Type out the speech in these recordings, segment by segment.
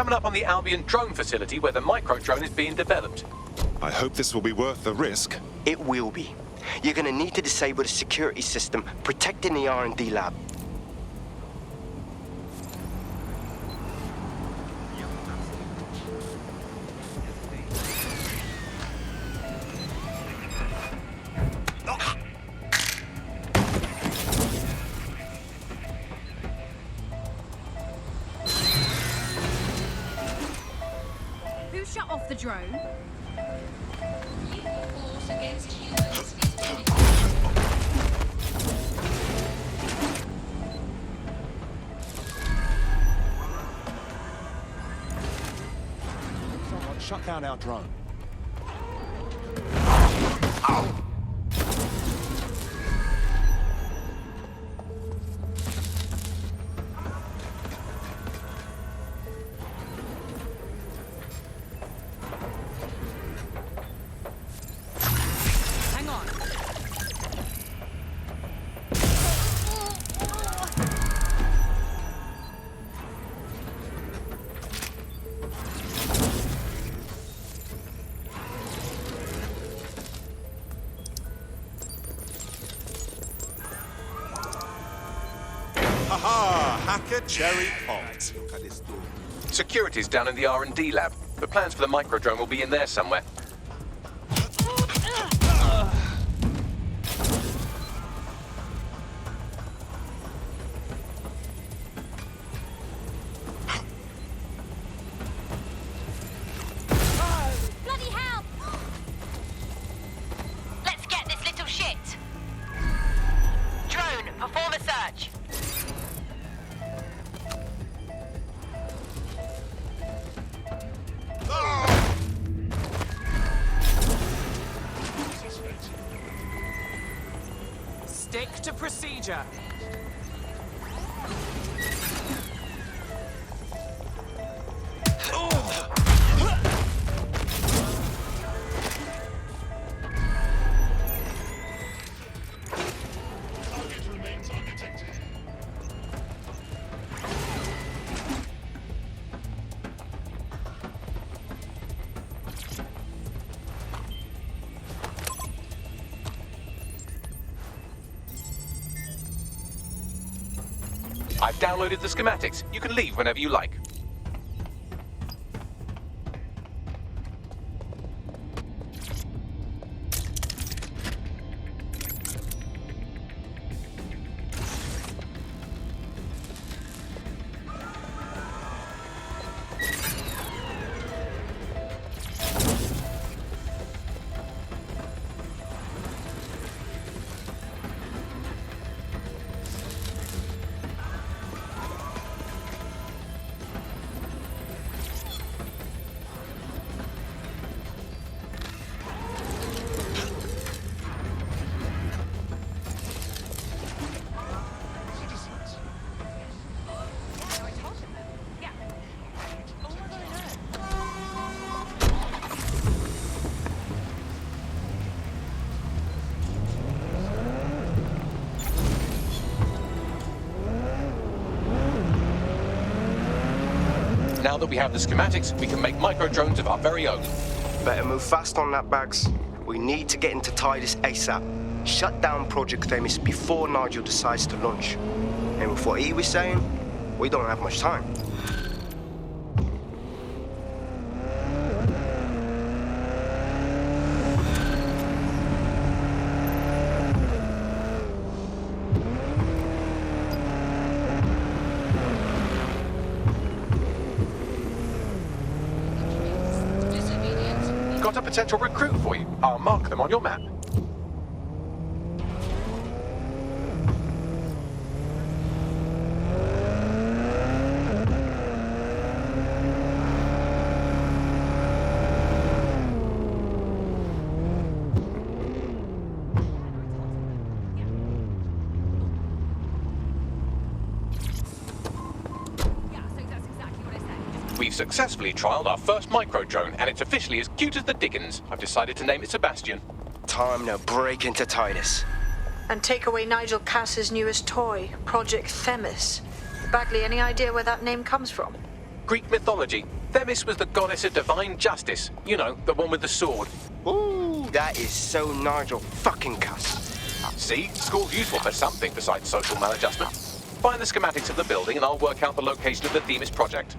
coming up on the Albion drone facility where the micro-drone is being developed. I hope this will be worth the risk. It will be. You're gonna need to disable the security system protecting the R&D lab. Who shut off the drone? Someone shut down our drone. Aha! Hacker cherry popped. Security's down in the R&D lab. The plans for the micro-drone will be in there somewhere. Bloody hell! Let's get this little shit! Drone, perform a search. Stick to procedure. I've downloaded the schematics. You can leave whenever you like. Now that we have the schematics, we can make micro-drones of our very own. Better move fast on that, Bags. We need to get into Titus ASAP. Shut down Project Themis before Nigel decides to launch. And with what he was saying, we don't have much time. Got a potential recruit for you. I'll mark them on your map. We've successfully trialed our first micro-drone, and it's officially as cute as the dickens. I've decided to name it Sebastian. Time to break into Titus. And take away Nigel Cass's newest toy, Project Themis. Bagley, any idea where that name comes from? Greek mythology. Themis was the goddess of divine justice. You know, the one with the sword. Ooh, that is so Nigel fucking cuss. See? School's useful for something besides social maladjustment. Find the schematics of the building and I'll work out the location of the Themis project.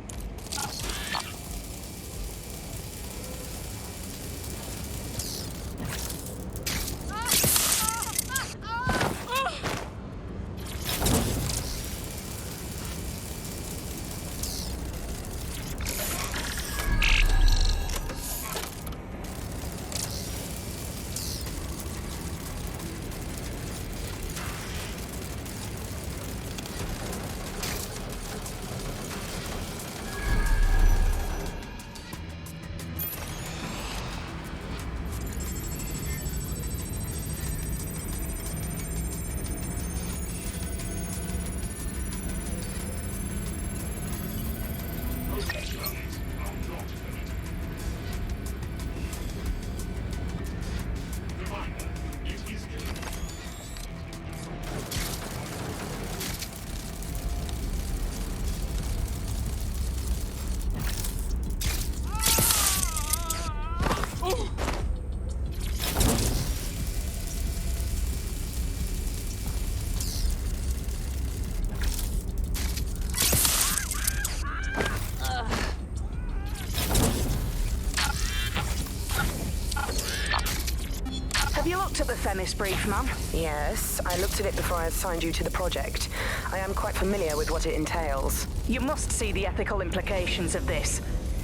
Have you looked at the Themis brief, ma'am? Yes, I looked at it before I assigned you to the project. I am quite familiar with what it entails. You must see the ethical implications of this.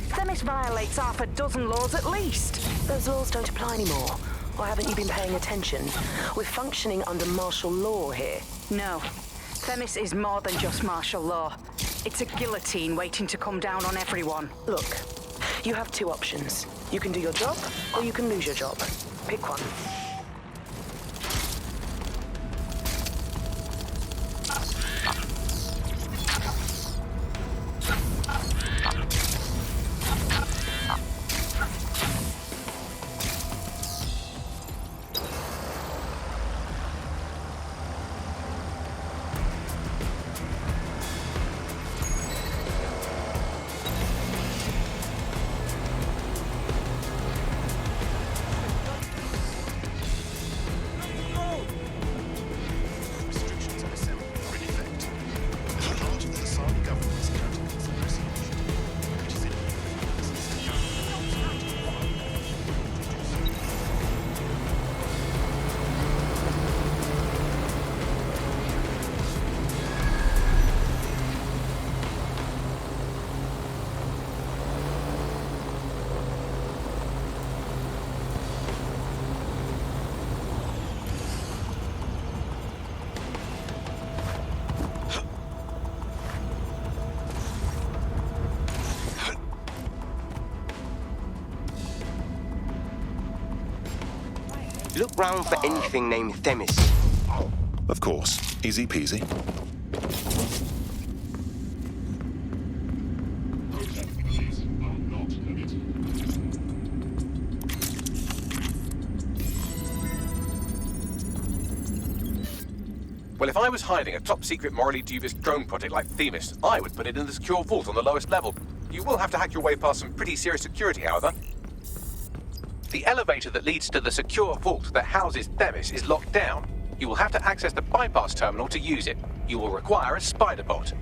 Themis violates half a dozen laws at least. Those laws don't apply anymore. Or haven't you been paying attention? We're functioning under martial law here. No. Themis is more than just martial law. It's a guillotine waiting to come down on everyone. Look, you have two options. You can do your job, or you can lose your job. Pick one. Look round for anything named Themis. Of course. Easy peasy. Well, if I was hiding a top-secret, morally dubious drone project like Themis, I would put it in the secure vault on the lowest level. You will have to hack your way past some pretty serious security, however. The elevator that leads to the secure vault that houses Themis is locked down. You will have to access the bypass terminal to use it. You will require a spider bot.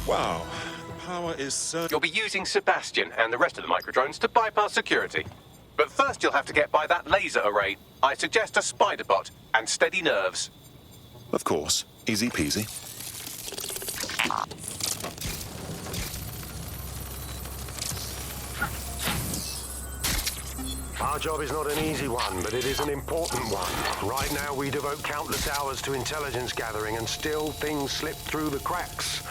Wow, the power is so... You'll be using Sebastian and the rest of the microdrones to bypass security. But first you'll have to get by that laser array. I suggest a spider bot and steady nerves. Of course. Easy peasy. Our job is not an easy one, but it is an important one. Right now, we devote countless hours to intelligence gathering, and still things slip through the cracks.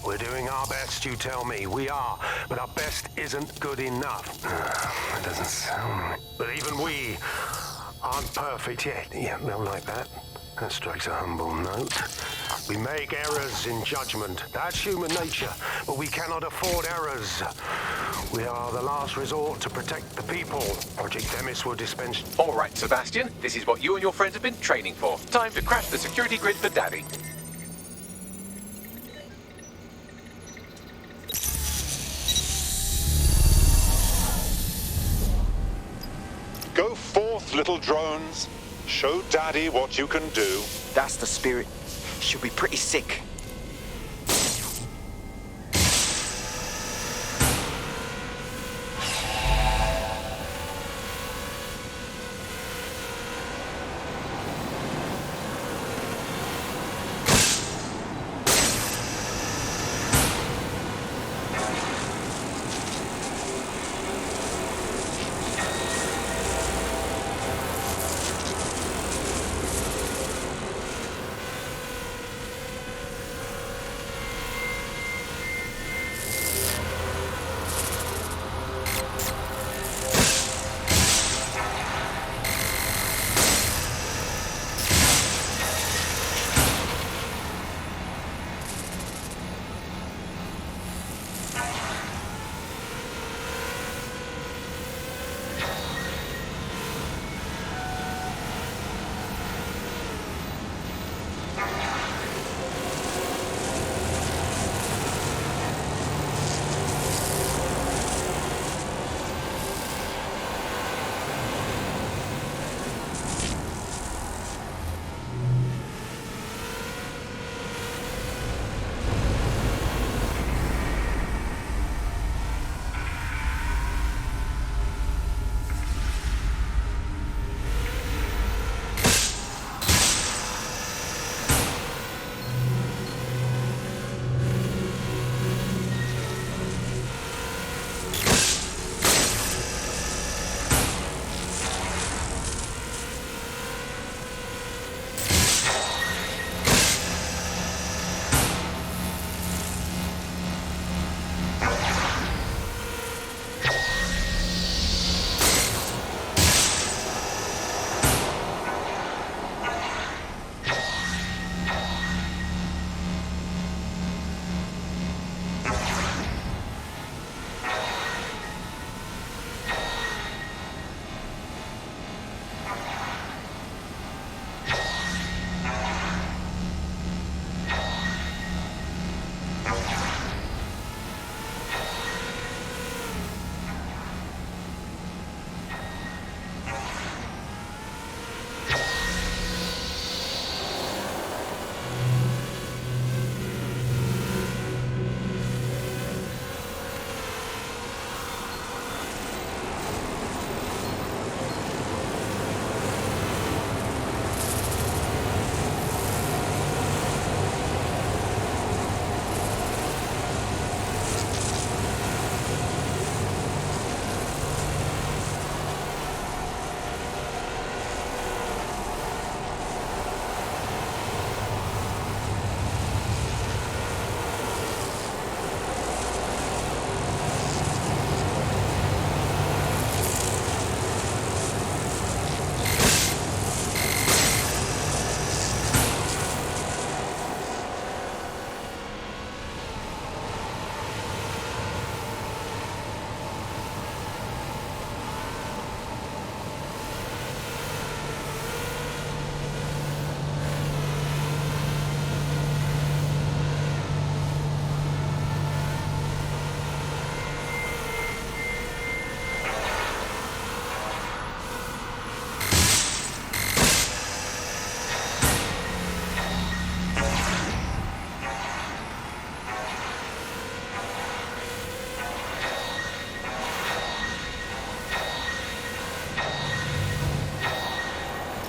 We're doing our best, you tell me. We are, but our best isn't good enough. That doesn't sound right. But even we aren't perfect yet. Yeah, not like that. That strikes a humble note. We make errors in judgment. That's human nature, but we cannot afford errors. We are the last resort to protect the people. Project Themis will dispense... All right, Sebastian. This is what you and your friends have been training for. Time to crash the security grid for Daddy. Go forth, little drones. Show Daddy what you can do. That's the spirit. She'll be pretty sick.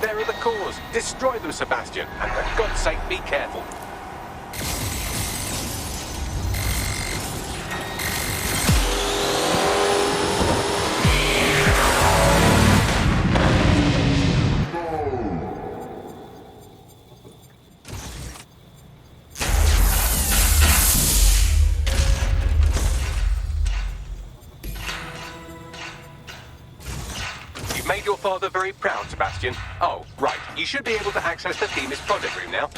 They're the cause. Destroy them, Sebastian. And for God's sake, be careful. Made your father very proud, Sebastian. Oh, right. You should be able to access the Themis project room now.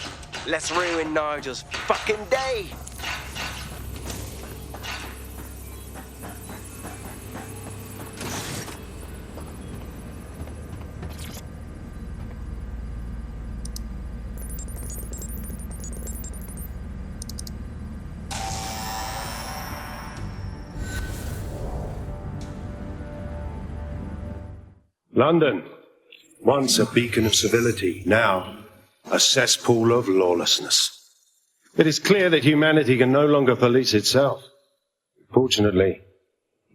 Let's ruin Nigel's fucking day. London, once a beacon of civility, now a cesspool of lawlessness. It is clear that humanity can no longer police itself. Fortunately,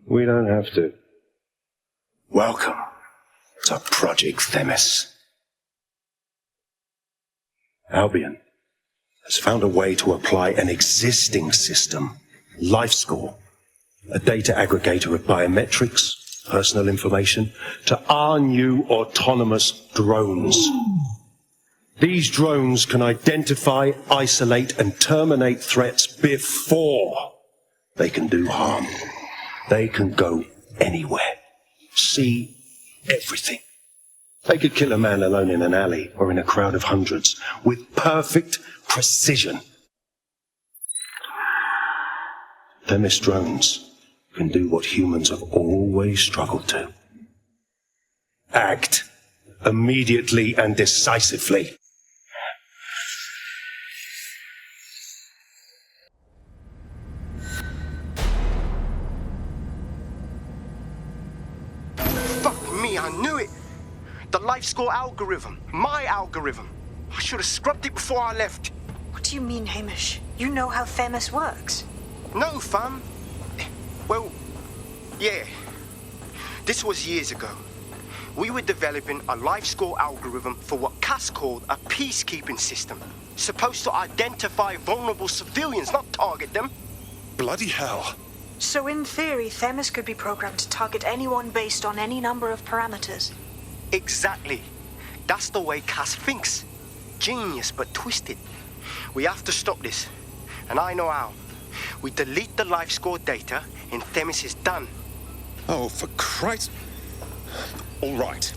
we don't have to. Welcome to Project Themis. Albion has found a way to apply an existing system, LifeScore, a data aggregator of biometrics, personal information, to our new autonomous drones. These drones can identify, isolate, and terminate threats before they can do harm. They can go anywhere, see everything. They could kill a man alone in an alley or in a crowd of hundreds with perfect precision. Themis drones can do what humans have always struggled to. Act immediately and decisively. Fuck me, I knew it! The LifeScore algorithm, my algorithm. I should have scrubbed it before I left. What do you mean, Hamish? You know how Themis works? No, fam. Well, yeah. This was years ago. We were developing a LifeScore algorithm for what Cass called a peacekeeping system. Supposed to identify vulnerable civilians, not target them. Bloody hell. So in theory, Themis could be programmed to target anyone based on any number of parameters. Exactly. That's the way Cass thinks. Genius, but twisted. We have to stop this. And I know how. We delete the LifeScore data and Themis is done. Oh, for Christ. All right.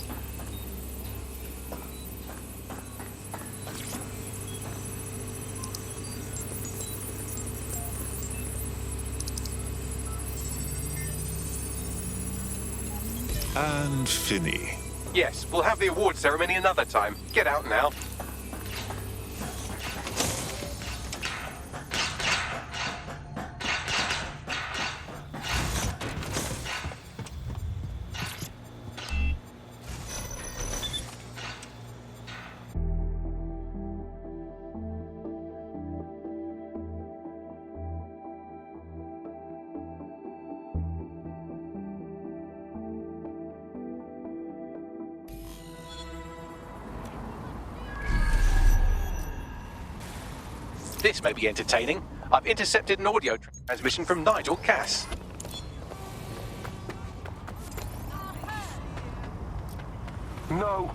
And Finney. Yes, we'll have the award ceremony another time. Get out now. This may be entertaining. I've intercepted an audio transmission from Nigel Cass. No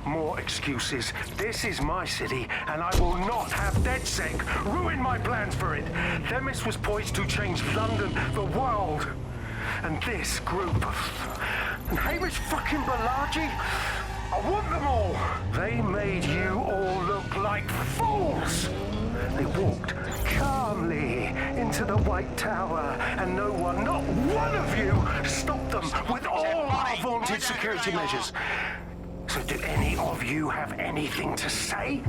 more excuses. This is my city, and I will not have DedSec ruin my plans for it. Themis was poised to change London, the world. And this group of... And Hamish fucking Balaji? I want them all. They made you all look like fools. They walked calmly into the White Tower, and no one, not one of you, stopped them with all our vaunted security measures. So do any of you have anything to say?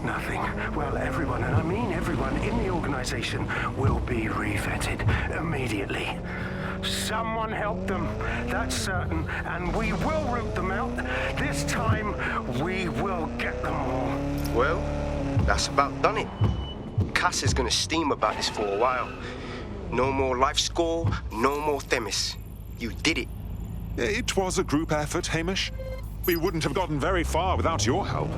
Nothing. Well, everyone, and I mean everyone in the organization, will be revetted immediately. Someone help them, that's certain, and we will root them out. This time, we will get them all. Well, that's about done it. Cass is gonna steam about this for a while. No more LifeScore, no more Themis. You did it. It was a group effort, Hamish. We wouldn't have gotten very far without your help.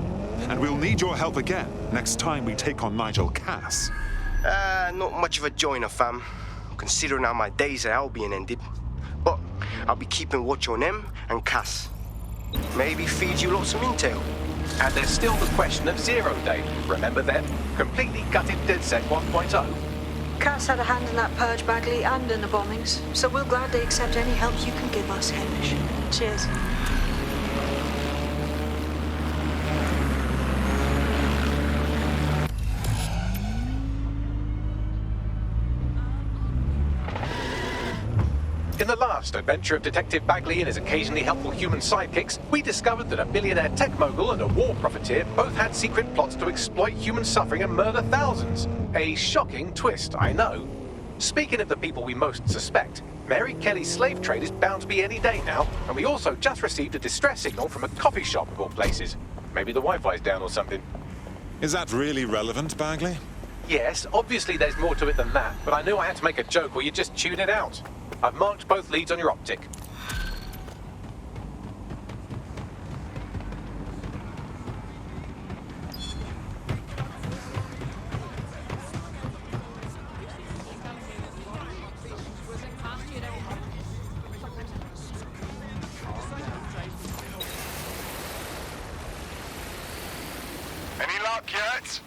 And we'll need your help again next time we take on 𝐼𝐚𝐿 Not much of a joiner, fam, considering how my days at Albion ended. But I'll be keeping watch on them and Cass. Maybe feed you lots of intel. And there's still the question of Zero Day. Remember them? Completely gutted DedSec 1.0. Cass had a hand in that purge, Bagley, and in the bombings, so we'll gladly accept any help you can give us, Hamish. Cheers. In the last adventure of Detective Bagley and his occasionally helpful human sidekicks, we discovered that a billionaire tech mogul and a war profiteer both had secret plots to exploit human suffering and murder thousands. A shocking twist, I know. Speaking of the people we most suspect, Mary Kelly's slave trade is bound to be any day now, and we also just received a distress signal from a coffee shop of all places. Maybe the Wi-Fi's down or something. Is that really relevant, Bagley? Yes, obviously there's more to it than that, but I knew I had to make a joke or you'd just tune it out. I've marked both leads on your optic. Any luck yet?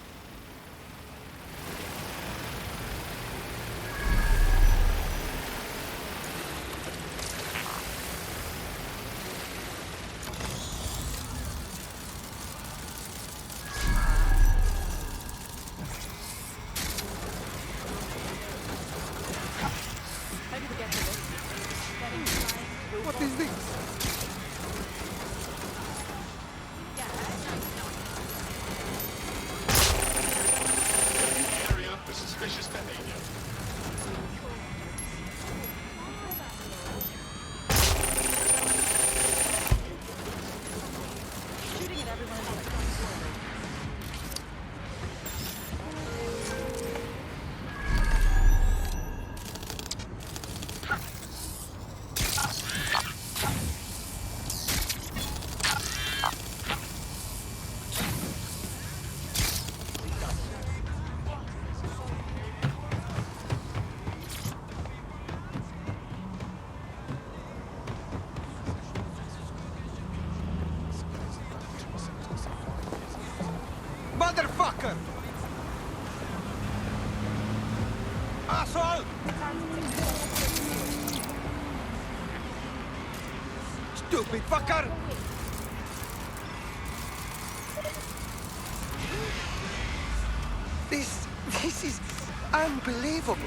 What is this? Carry out the suspicious behavior. Motherfucker! Asshole! Stupid fucker! This is unbelievable.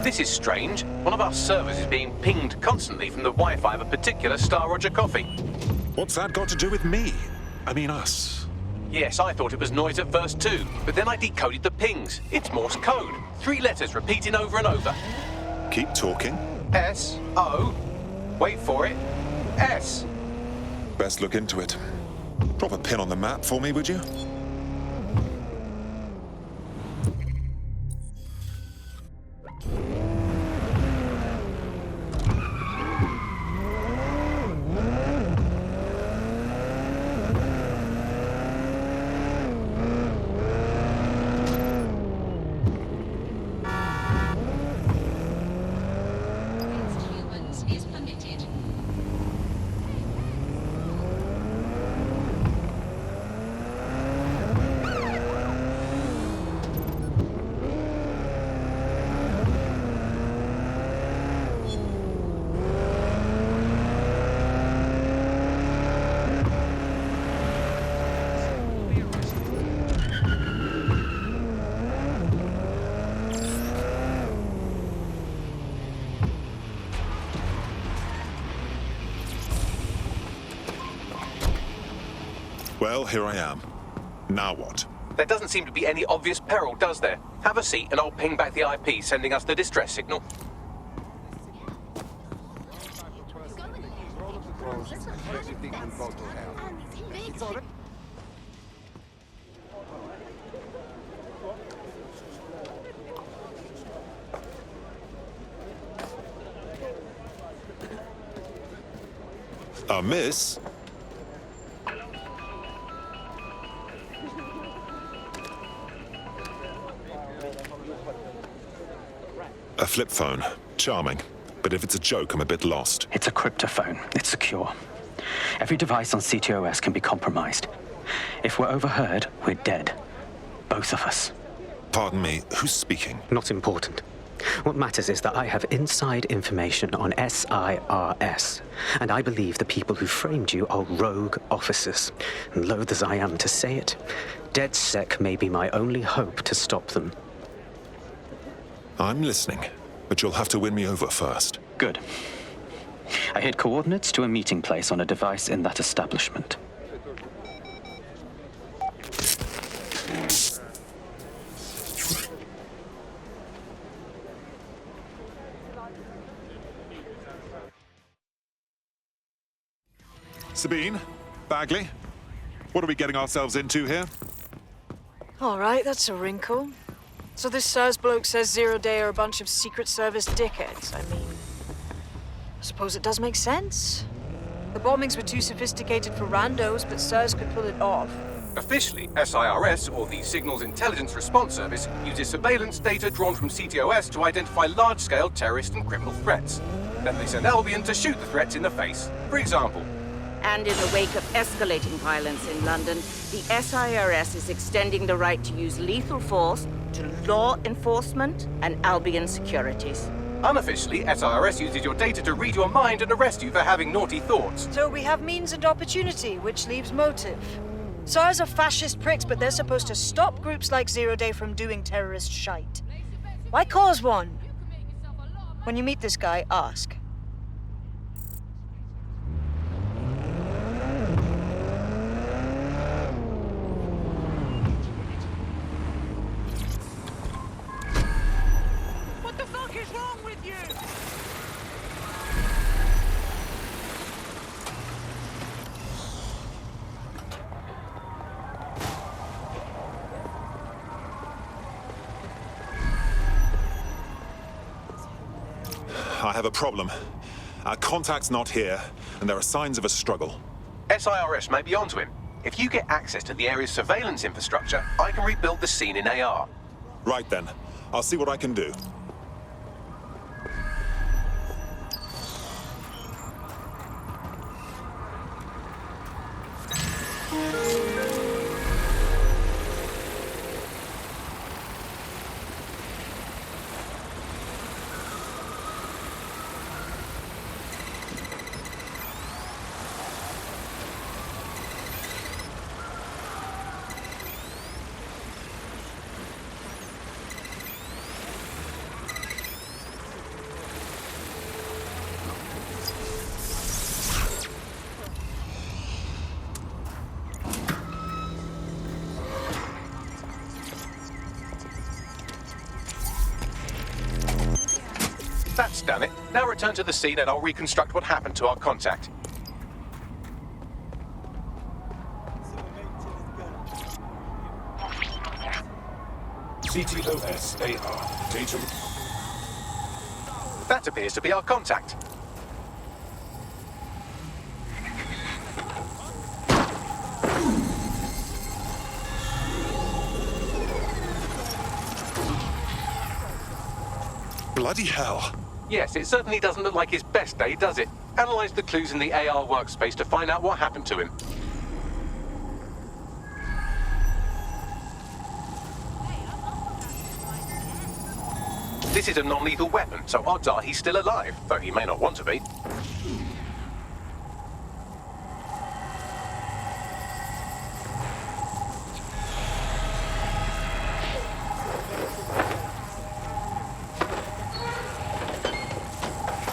This is strange. One of our servers is being pinged constantly from the Wi-Fi of a particular Star Roger coffee. What's that got to do with me? I mean us. Yes, I thought it was noise at first too, but then I decoded the pings. It's Morse code. 3 letters repeating over and over. Keep talking. S-O. Wait for it. S. Best look into it. Drop a pin on the map for me, would you? Well, here I am. Now what? There doesn't seem to be any obvious peril, does there? Have a seat and I'll ping back the IP sending us the distress signal. Miss? A flip phone. Charming. But if it's a joke, I'm a bit lost. It's a cryptophone. It's secure. Every device on CTOS can be compromised. If we're overheard, we're dead. Both of us. Pardon me, who's speaking? Not important. What matters is that I have inside information on SIRS, and I believe the people who framed you are rogue officers. And loath as I am to say it, DedSec may be my only hope to stop them. I'm listening, but you'll have to win me over first. Good. I hid coordinates to a meeting place on a device in that establishment. Sabine? Bagley? What are we getting ourselves into here? All right, that's a wrinkle. So this SIRS bloke says Zero Day are a bunch of Secret Service dickheads. I mean, I suppose it does make sense. The bombings were too sophisticated for randos, but SIRS could pull it off. Officially, SIRS, or the Signals Intelligence Response Service, uses surveillance data drawn from CTOS to identify large-scale terrorist and criminal threats. Then they send Albion to shoot the threats in the face. For example, And in the wake of escalating violence in London, the SIRS is extending the right to use lethal force to law enforcement and Albion securities. unofficially, SIRS uses your data to read your mind and arrest you for having naughty thoughts. So we have means and opportunity, which leaves motive. SARS are fascist pricks, but they're supposed to stop groups like Zero Day from doing terrorist shite. Why cause one? When you meet this guy, ask. What the fuck is wrong with you? I have a problem. Our contact's not here, and there are signs of a struggle. SIRS may be onto him. If you get access to the area's surveillance infrastructure, I can rebuild the scene in AR. Right then. I'll see what I can do. That's done it. Now return to the scene and I'll reconstruct what happened to our contact. CTOS-AR. Data. That appears to be our contact. Bloody hell. Yes, it certainly doesn't look like his best day, does it? Analyze the clues in the AR workspace to find out what happened to him. This is a non-lethal weapon, so odds are he's still alive, though he may not want to be.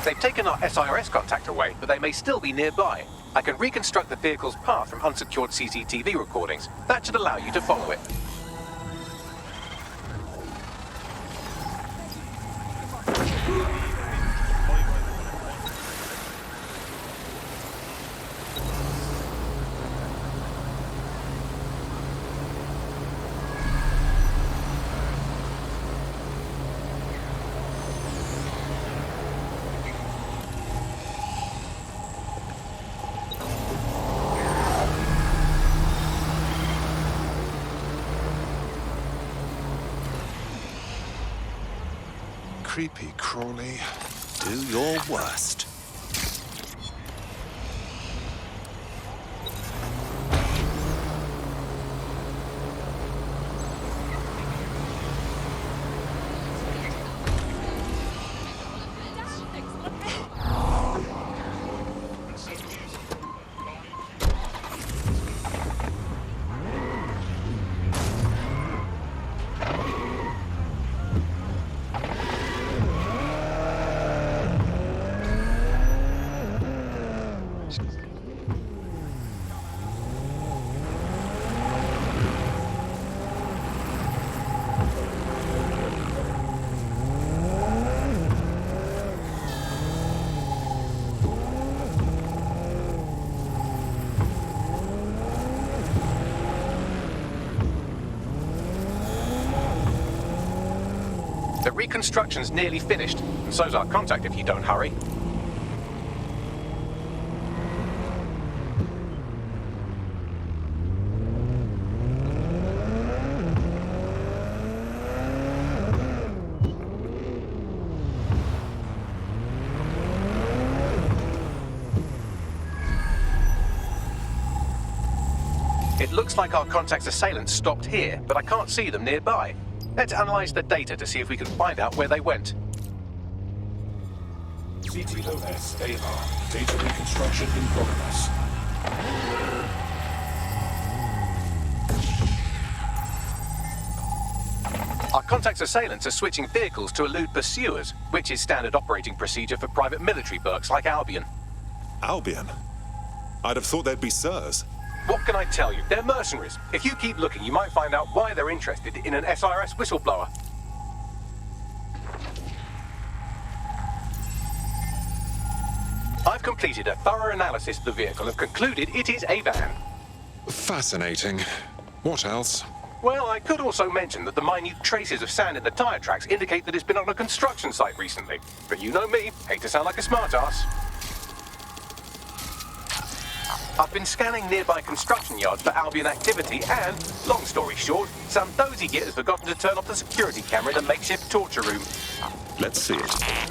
They've taken our SIRS contact away, but they may still be nearby. I can reconstruct the vehicle's path from unsecured CCTV recordings. That should allow you to follow it. Creepy crawly, do your worst. The reconstruction's nearly finished, and so's our contact if you don't hurry. It looks like our contact's assailants stopped here, but I can't see them nearby. Let's analyze the data to see if we can find out where they went. CTOS-AR. Data reconstruction in progress. Our contact's assailants are switching vehicles to elude pursuers, which is standard operating procedure for private military burks like Albion. Albion? I'd have thought they'd be SIRS. What can I tell you? They're mercenaries. If you keep looking, you might find out why they're interested in an SIRS whistleblower. I've completed a thorough analysis of the vehicle and concluded it is a van. Fascinating. What else? Well, I could also mention that the minute traces of sand in the tire tracks indicate that it's been on a construction site recently. But you know me, hate to sound like a smartass. I've been scanning nearby construction yards for Albion activity and, long story short, some dozy git has forgotten to turn off the security camera in the makeshift torture room. Let's see it.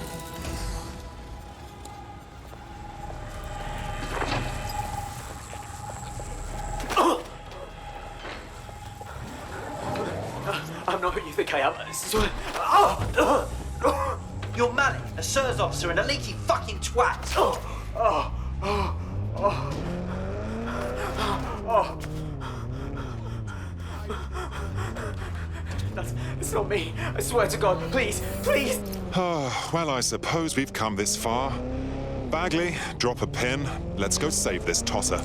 I'm not who you think I am. You're Malik, a SIRS officer and a leaky fucking twat. That's not me. I swear to God, please, please. Well, I suppose we've come this far. Bagley, drop a pin. Let's go save this tosser.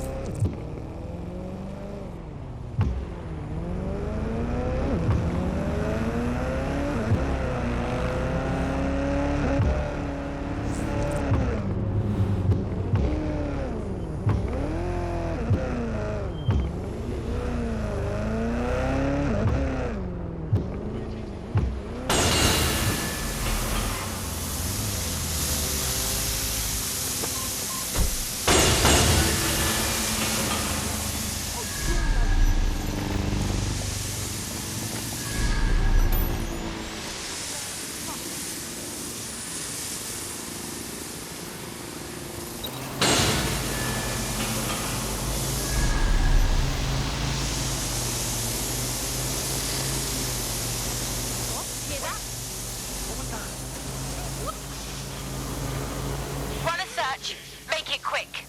Run a search. Make it quick.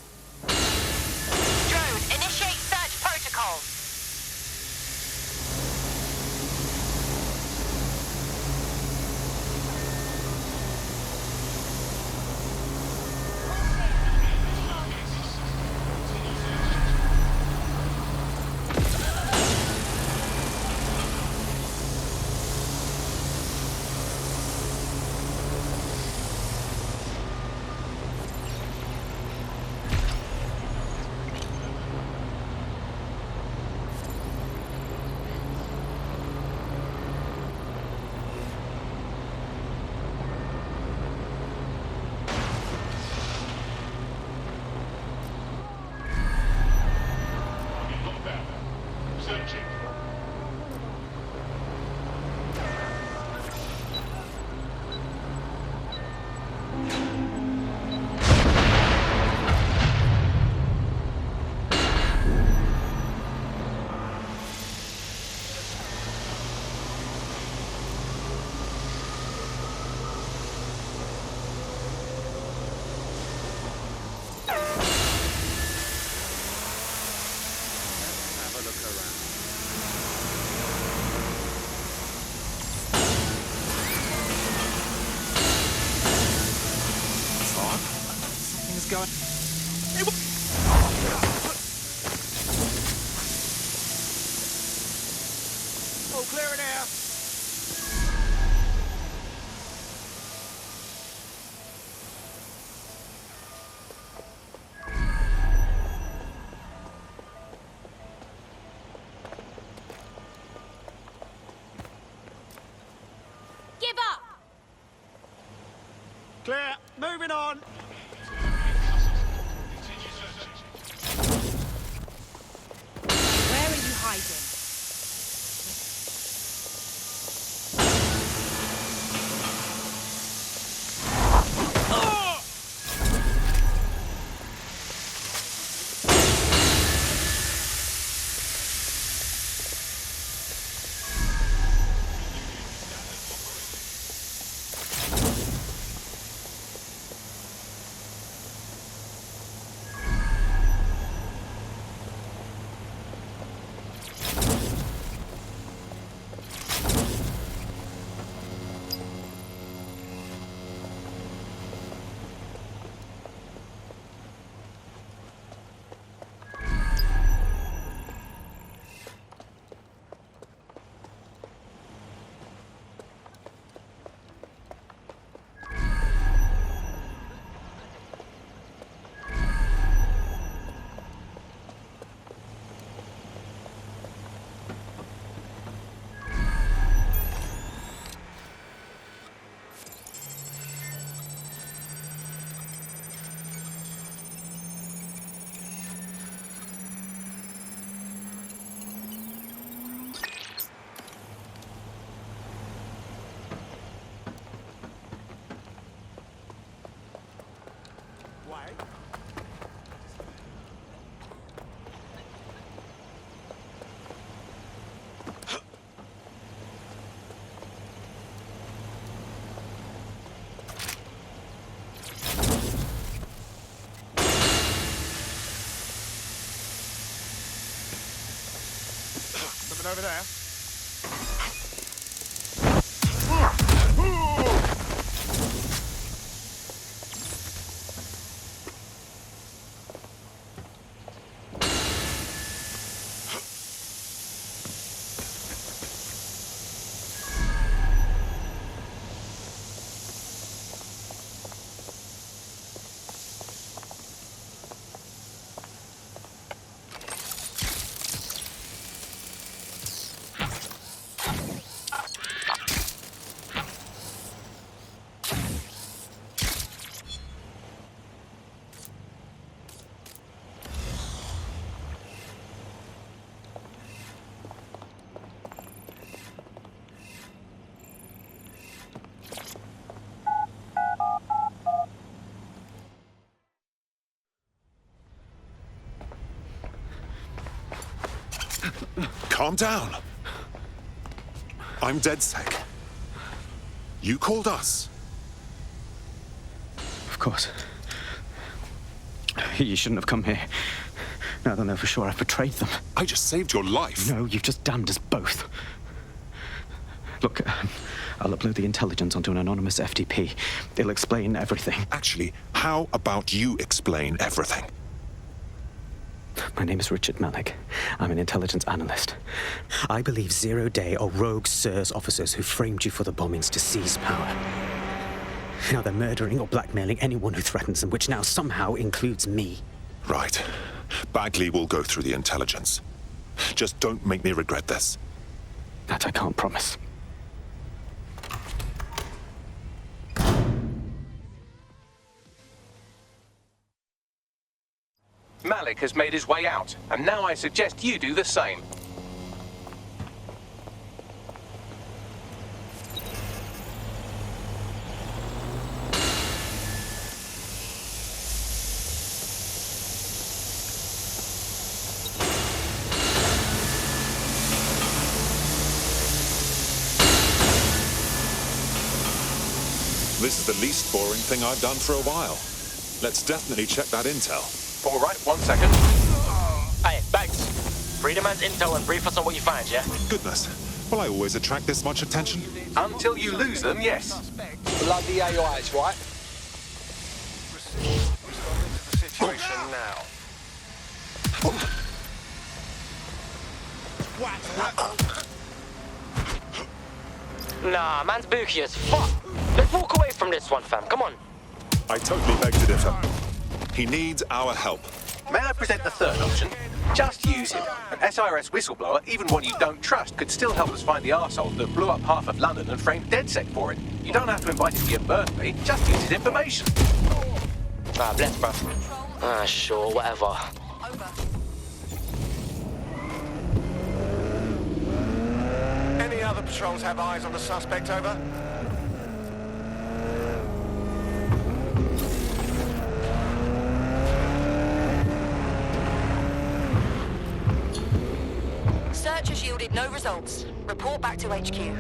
Drone, initiate search protocol. What's going... All clear in here. Give up! Clear. Moving on. Where are you hiding? Something over there. Calm down. I'm DedSec. You called us. Of course. You shouldn't have come here. Now they'll know for sure I've betrayed them. I just saved your life. No, you've just damned us both. Look, I'll upload the intelligence onto an anonymous FTP. It'll explain everything. Actually, how about you explain everything? My name is Richard Malik. I'm an intelligence analyst. I believe 0 Day are rogue SIRS officers who framed you for the bombings to seize power. Now they're murdering or blackmailing anyone who threatens them, which now somehow includes me. Right. Bagley will go through the intelligence. Just don't make me regret this. That I can't promise. Malik has made his way out, and now I suggest you do the same. This is the least boring thing I've done for a while. Let's definitely check that intel. All right, 1 second. Hey, Bates. Read a man's intel and brief us on what you find, yeah? Goodness. Will I always attract this much attention? Until you lose them, yes. Bloody AIs, right? happening now. Nah, man's booky as fuck. Let's walk away from this one, fam. Come on. I totally beg to differ. He needs our help. May I present the third option? Just use him. An SIRS whistleblower, even one you don't trust, could still help us find the arsehole that blew up half of London and framed DedSec for it. You don't have to invite him to your birthday, just use his information. Ah, bless, bro. Ah, sure, whatever. Any other patrols have eyes on the suspect, over? Search has yielded no results. Report back to HQ.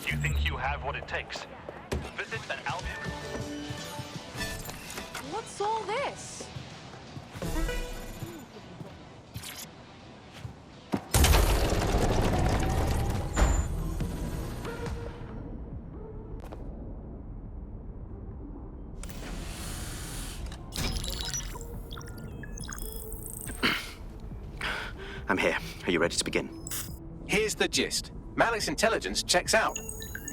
Do you think you have what it takes? Visit an Albion. What's all this? I'm here. Are you ready to begin? Here's the gist. Malik's intelligence checks out.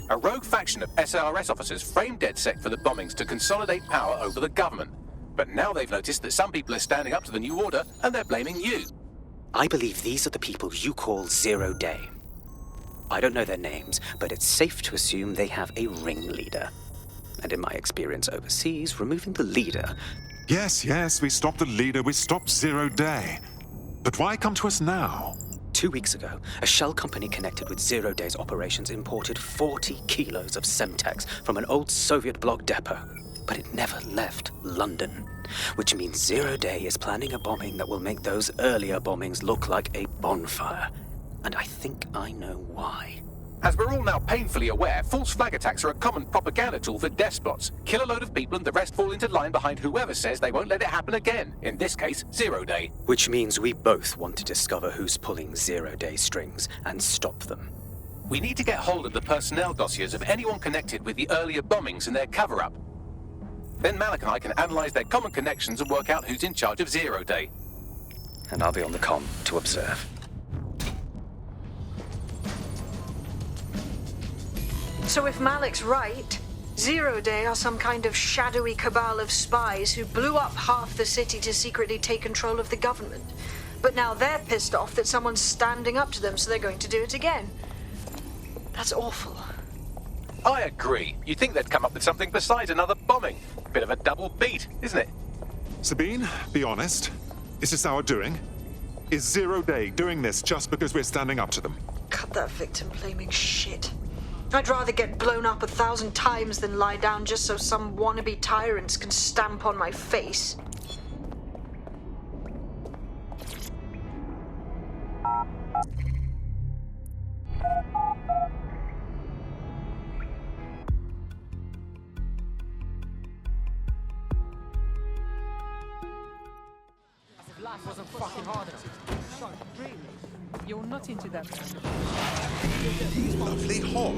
A rogue faction of SIRS officers framed DedSec for the bombings to consolidate power over the government. But now they've noticed that some people are standing up to the new order and they're blaming you. I believe these are the people you call Zero Day. I don't know their names, but it's safe to assume they have a ringleader. And in my experience overseas, removing the leader... Yes, we stopped the leader, we stopped Zero Day. But why come to us now? 2 weeks ago, a shell company connected with Zero Day's operations imported 40 kilos of Semtex from an old Soviet bloc depot. But it never left London, which means Zero Day is planning a bombing that will make those earlier bombings look like a bonfire. And I think I know why. As we're all now painfully aware, false flag attacks are a common propaganda tool for despots. Kill a load of people and the rest fall into line behind whoever says they won't let it happen again. In this case, Zero Day. Which means we both want to discover who's pulling Zero Day strings and stop them. We need to get hold of the personnel dossiers of anyone connected with the earlier bombings and their cover-up. Then Malik and I can analyze their common connections and work out who's in charge of Zero Day. And I'll be on the comm to observe. So if Malik's right, Zero Day are some kind of shadowy cabal of spies who blew up half the city to secretly take control of the government. But now they're pissed off that someone's standing up to them, so they're going to do it again. That's awful. I agree. You'd think they'd come up with something besides another bombing. Bit of a double beat, isn't it? Sabine, be honest. Is this our doing? Is Zero Day doing this just because we're standing up to them? Cut that victim-blaming shit. I'd rather get blown up 1,000 times than lie down just so some wannabe tyrants can stamp on my face. Life wasn't fucking hard enough. So, really, you're not into that kind of... Lovely hog.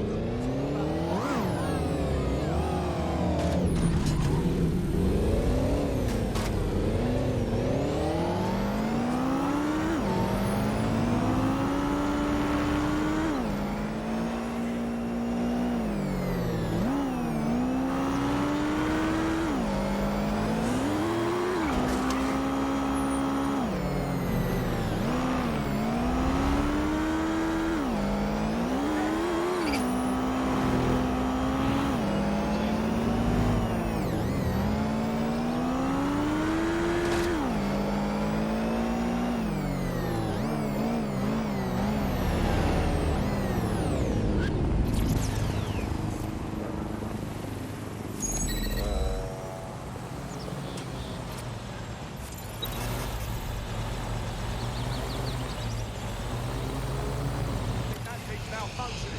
functioning.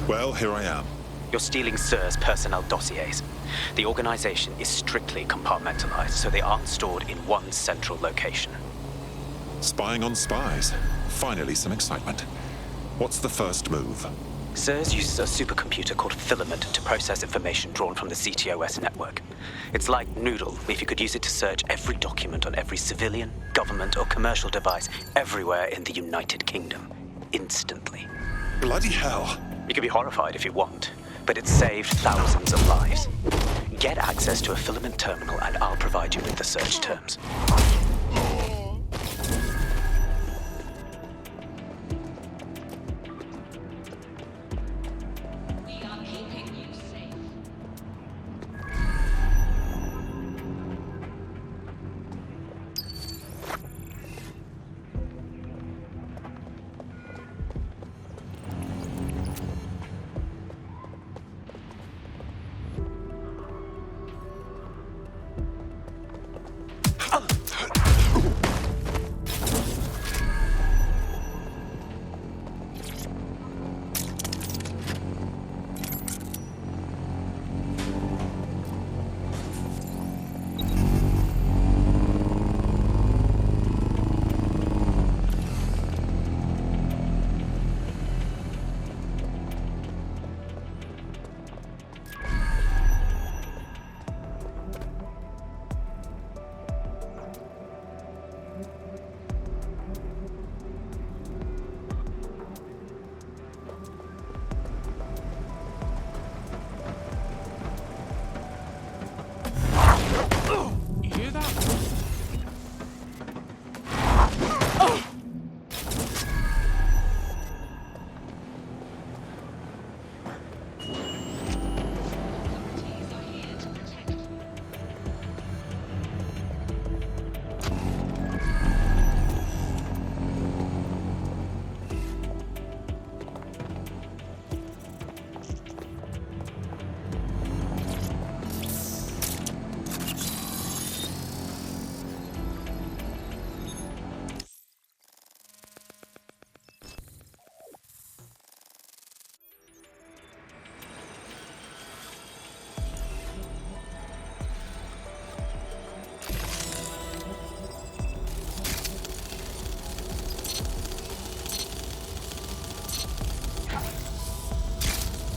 Well, here I am. You're stealing SIR's personnel dossiers. The organization is strictly compartmentalized, so they aren't stored in one central location. Spying on spies. Finally, some excitement. What's the first move? SIRS uses a supercomputer called Filament to process information drawn from the CTOS network. It's like Noodle, if you could use it to search every document on every civilian, government, or commercial device everywhere in the United Kingdom. Instantly. Bloody hell. You can be horrified if you want, but it's saved thousands of lives. Get access to a Filament terminal and I'll provide you with the search terms.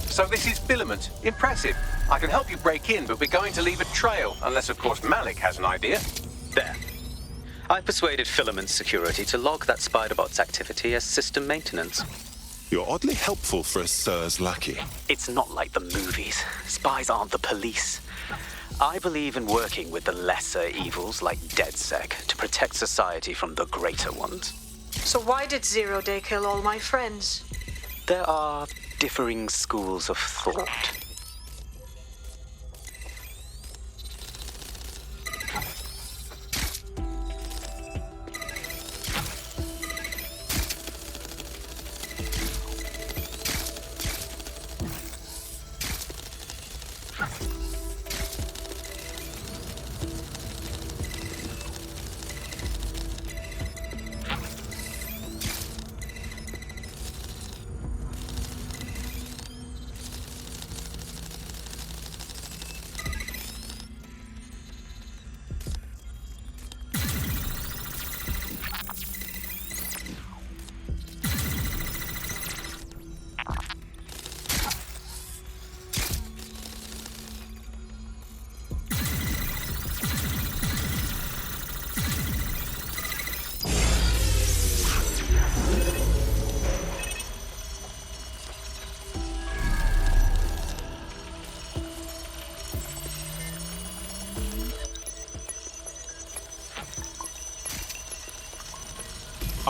So this is Filament. Impressive. I can help you break in, but we're going to leave a trail, unless of course Malik has an idea. There. I persuaded Filament Security to log that Spiderbot's activity as system maintenance. You're oddly helpful for a SIRS lackey. It's not like the movies. Spies aren't the police. I believe in working with the lesser evils like DedSec to protect society from the greater ones. So why did 0 Day kill all my friends? There are differing schools of thought.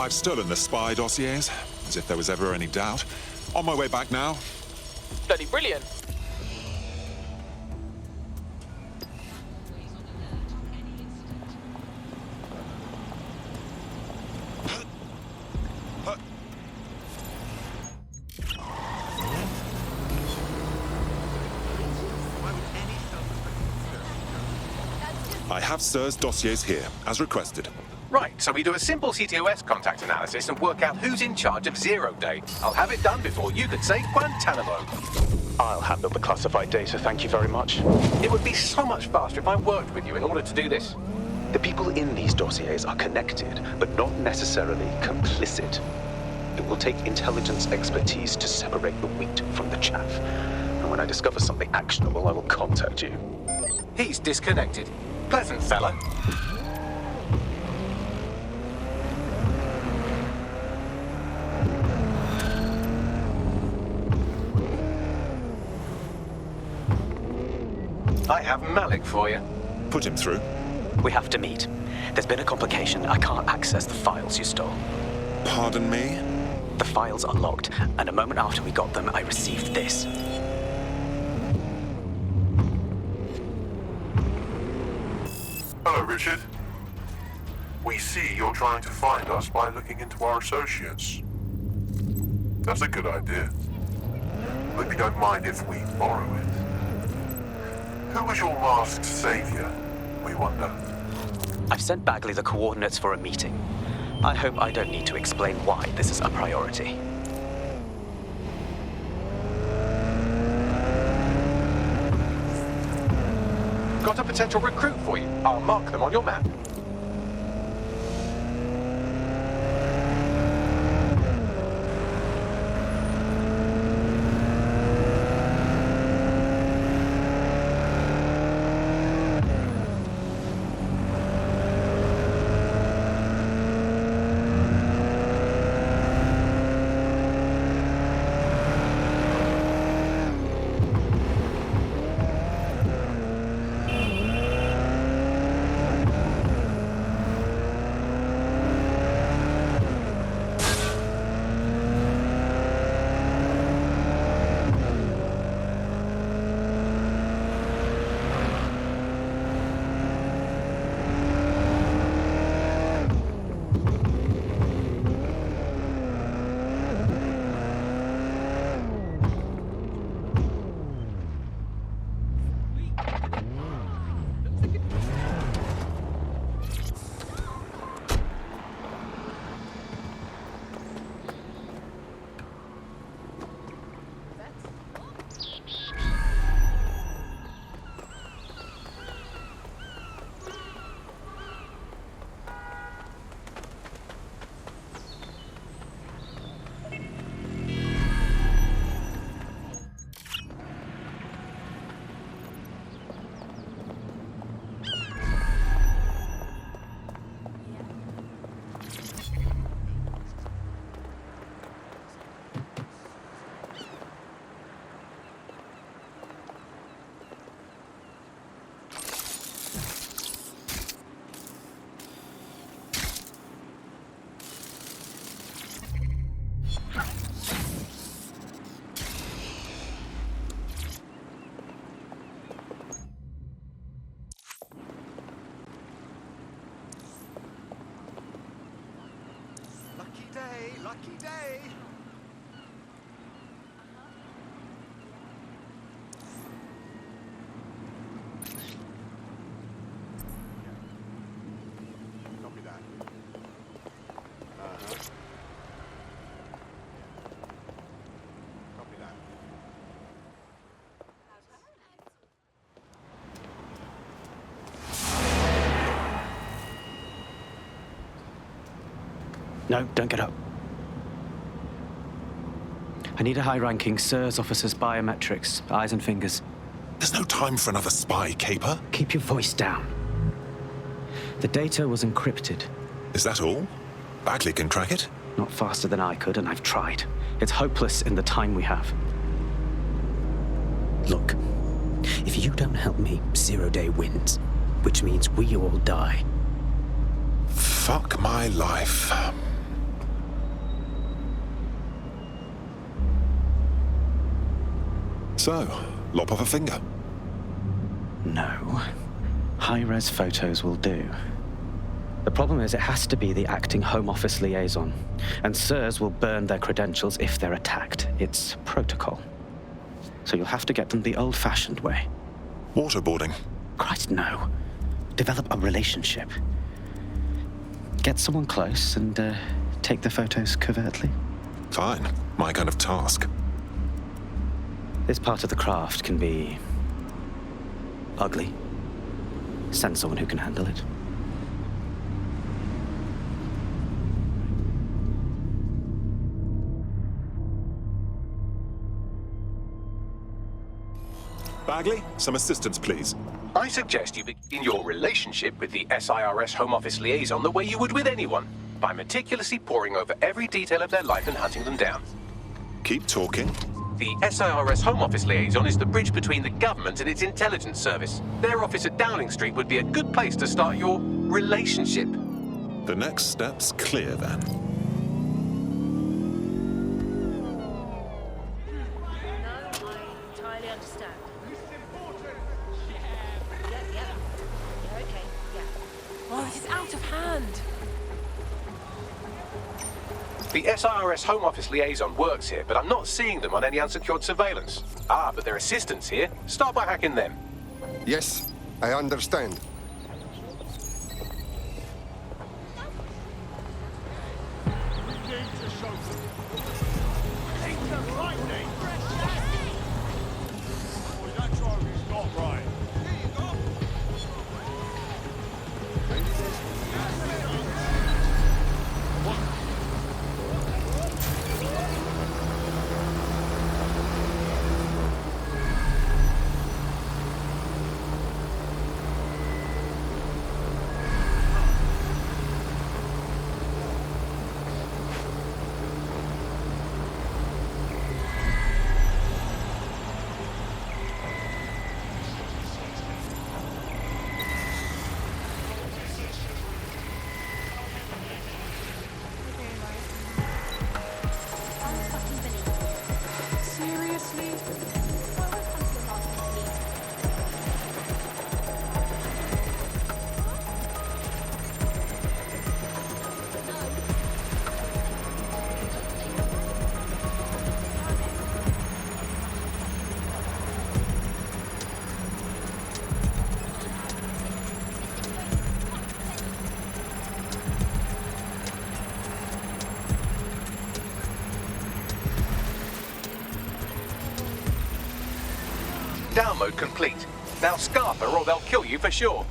I've stolen the spy dossiers, as if there was ever any doubt. On my way back now. Bloody brilliant. I have Sir's dossiers here, as requested. Right, so we do a simple CTOS contact analysis and work out who's in charge of 0 Day. I'll have it done before you could say Guantanamo. I'll handle the classified data, thank you very much. It would be so much faster if I worked with you in order to do this. The people in these dossiers are connected, but not necessarily complicit. It will take intelligence expertise to separate the wheat from the chaff. And when I discover something actionable, I will contact you. He's disconnected. Pleasant fella. I have Malik for you. Put him through. We have to meet. There's been a complication. I can't access the files you stole. Pardon me? The files are locked, and a moment after we got them, I received this. Hello, Richard. We see you're trying to find us by looking into our associates. That's a good idea. Hope you don't mind if we borrow it. Who was your masked savior, we wonder? I've sent Bagley the coordinates for a meeting. I hope I don't need to explain why this is a priority. Got a potential recruit for you. I'll mark them on your map. Lucky day! Copy that. Copy that. No, don't get up. I need a high-ranking SIRS officer's biometrics, eyes and fingers. There's no time for another spy, Caper. Keep your voice down. The data was encrypted. Is that all? Bagley can crack it? Not faster than I could, and I've tried. It's hopeless in the time we have. Look, if you don't help me, 0 Day wins, which means we all die. Fuck my life. So, lop off a finger? No. High-res photos will do. The problem is it has to be the acting Home Office liaison, and SIRS will burn their credentials if they're attacked. It's protocol. So you'll have to get them the old-fashioned way. Waterboarding? Christ, no. develop a relationship. Get someone close and take the photos covertly. Fine. My kind of task. This part of the craft can be ugly. Send someone who can handle it. Bagley, some assistance, please. I suggest you begin your relationship with the SIRS Home Office liaison the way you would with anyone, by meticulously poring over every detail of their life and hunting them down. Keep talking. The SIRS Home Office liaison is the bridge between the government and its intelligence service. Their office at Downing Street would be a good place to start your relationship. The next step's clear, then. Oh, this is out of hand. The SIRS Home Office liaison works here, but I'm not seeing them on any unsecured surveillance. Ah, but their assistants here. Start by hacking them. Yes, I understand. Download complete. Now scarper or they'll kill you for sure.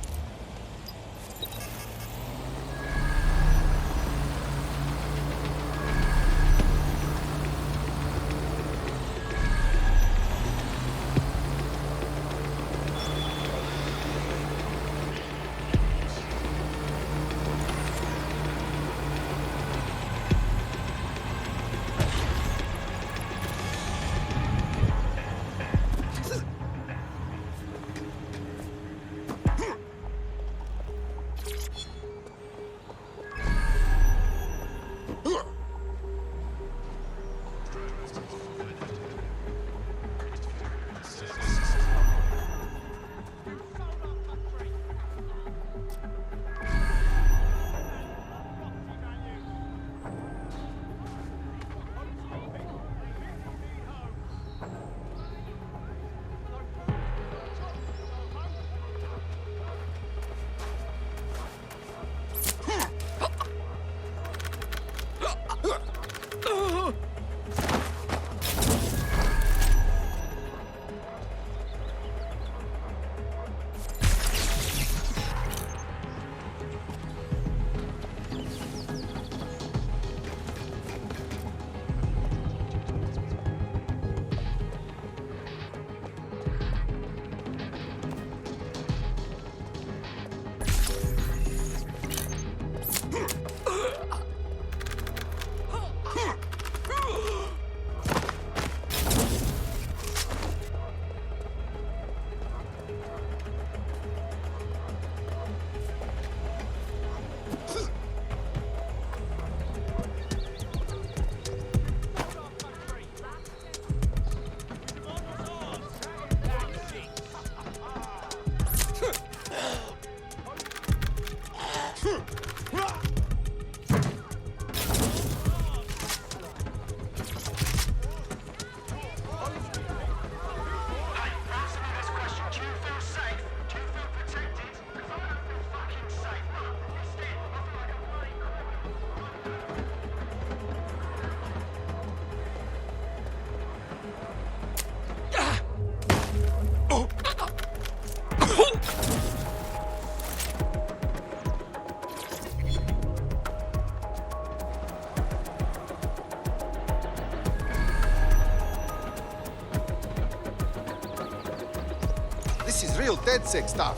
this is real DedSec stuff.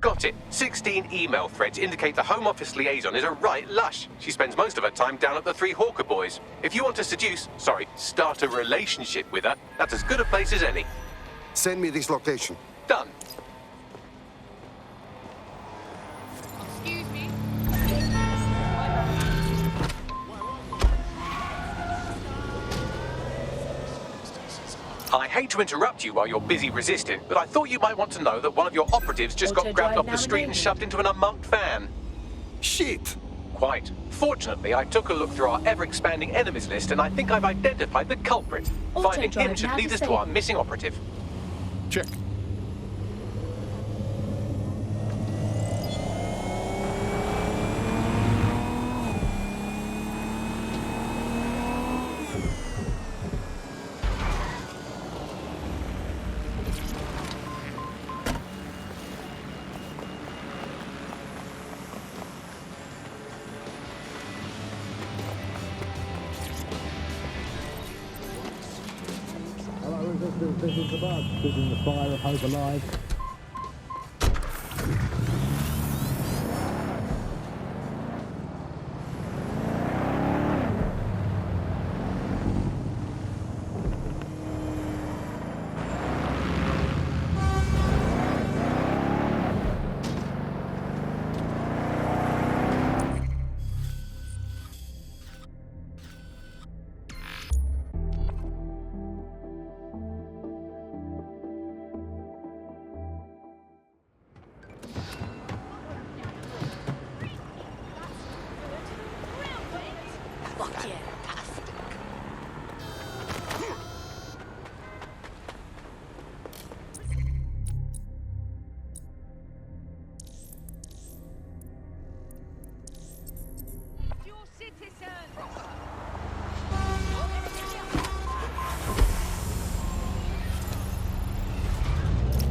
Got it. 16 email threads indicate the Home Office liaison is a right lush. She spends most of her time down at the Three Hawker Boys. If you want to start a relationship with her, that's as good a place as any. Send me this location. Done. Excuse me. I hate to interrupt you while you're busy resisting, but I thought you might want to know that one of your operatives just got grabbed off the street and shoved into an unmarked van. Shit! Quite. Fortunately, I took a look through our ever-expanding enemies list and I think I've identified the culprit. Finding him should lead us to our missing operative. Check. This is the bug, keeping the fire of hope alive.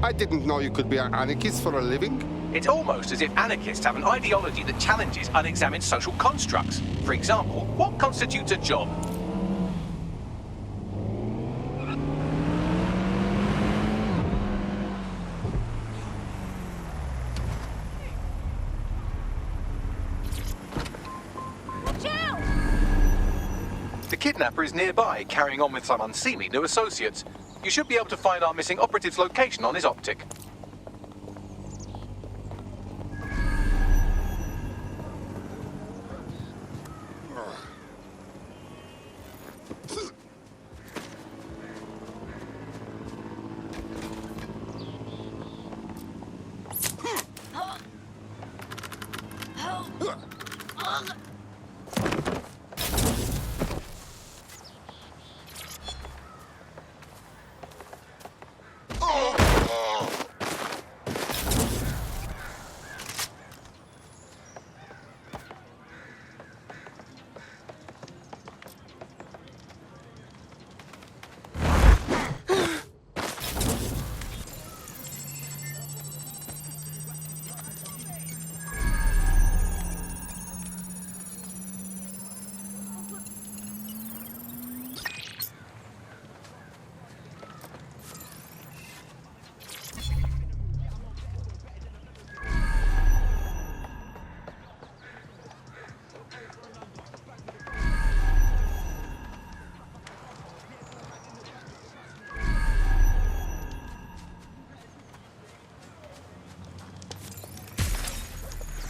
I didn't know you could be an anarchist for a living. It's almost as if anarchists have an ideology that challenges unexamined social constructs. For example, what constitutes a job? Watch out! The kidnapper is nearby, carrying on with some unseemly new associates. You should be able to find our missing operative's location on his optic.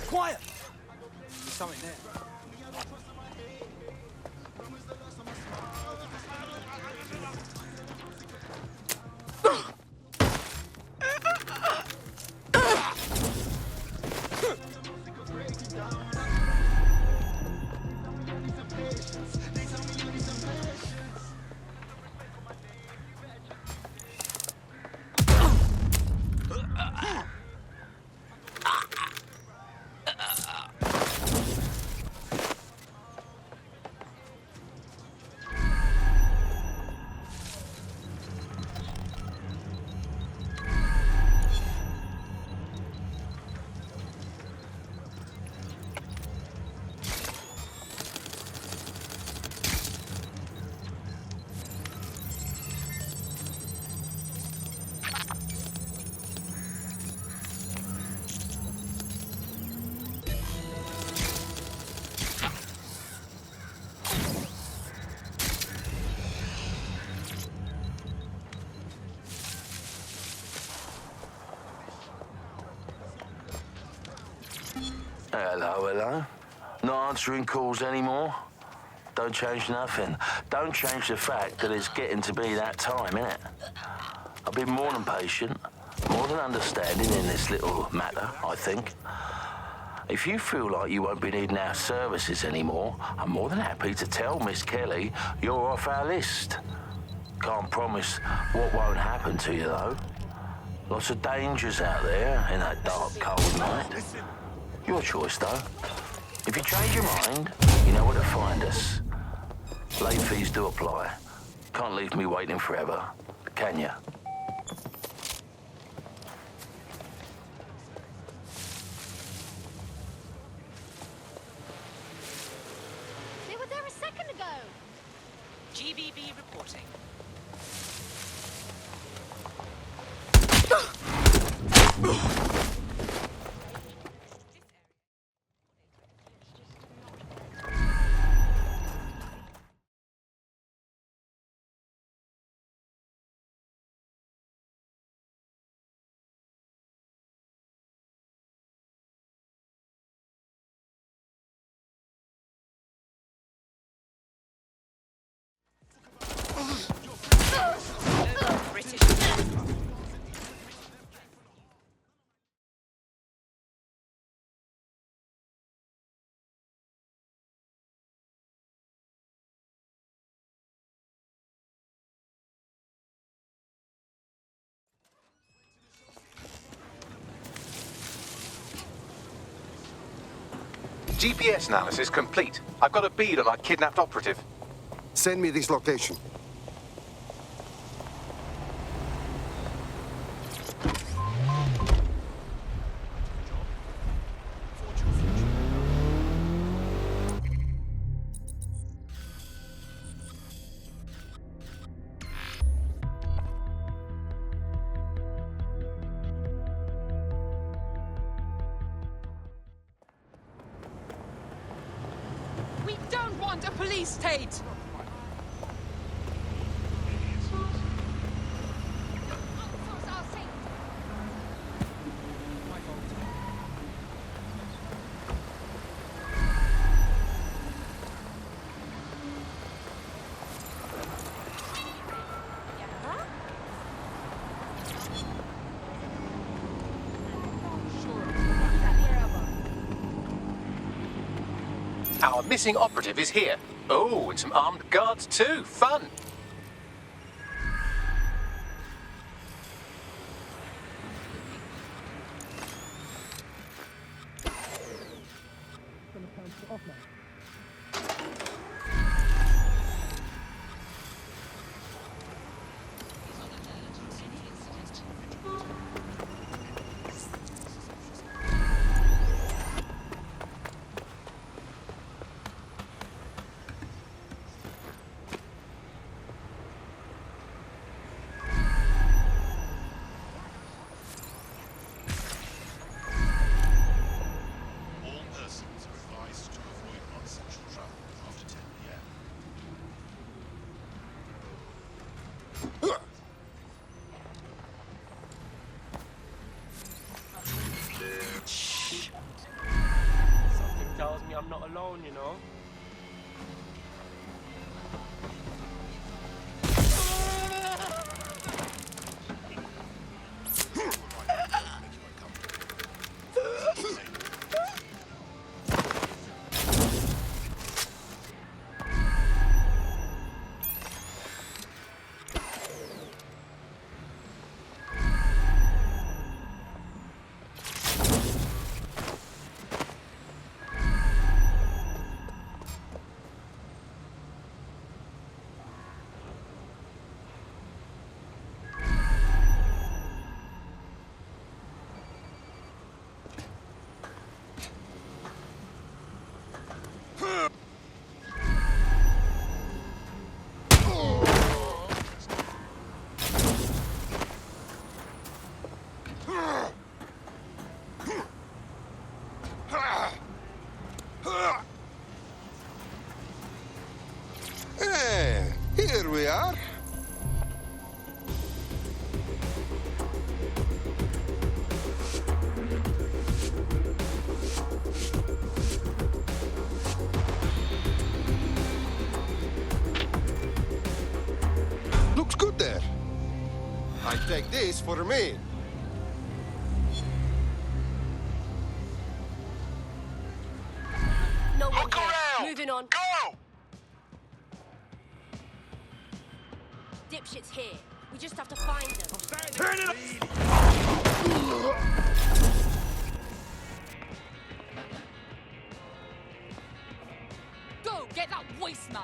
Quiet! There's something there. Hello, hello. Not answering calls anymore? Don't change nothing. Don't change the fact that it's getting to be that time, innit? I've been more than patient, more than understanding in this little matter, I think. If you feel like you won't be needing our services anymore, I'm more than happy to tell Miss Kelly you're off our list. Can't promise what won't happen to you, though. Lots of dangers out there in that dark, cold night. Your choice, though. If you change your mind, you know where to find us. Late fees do apply. Can't leave me waiting forever, can you? They were there a second ago. GBB reporting. GPS analysis complete. I've got a bead on our kidnapped operative. Send me this location. We don't want a police state! Our missing operative is here. Oh, and some armed guards too. Fun. Something tells me I'm not alone, you know? Hey, here we are. is for me. No one here. Moving on. Go! Dipshit's here. We just have to find them. Turn it up! Go! Get that waste man!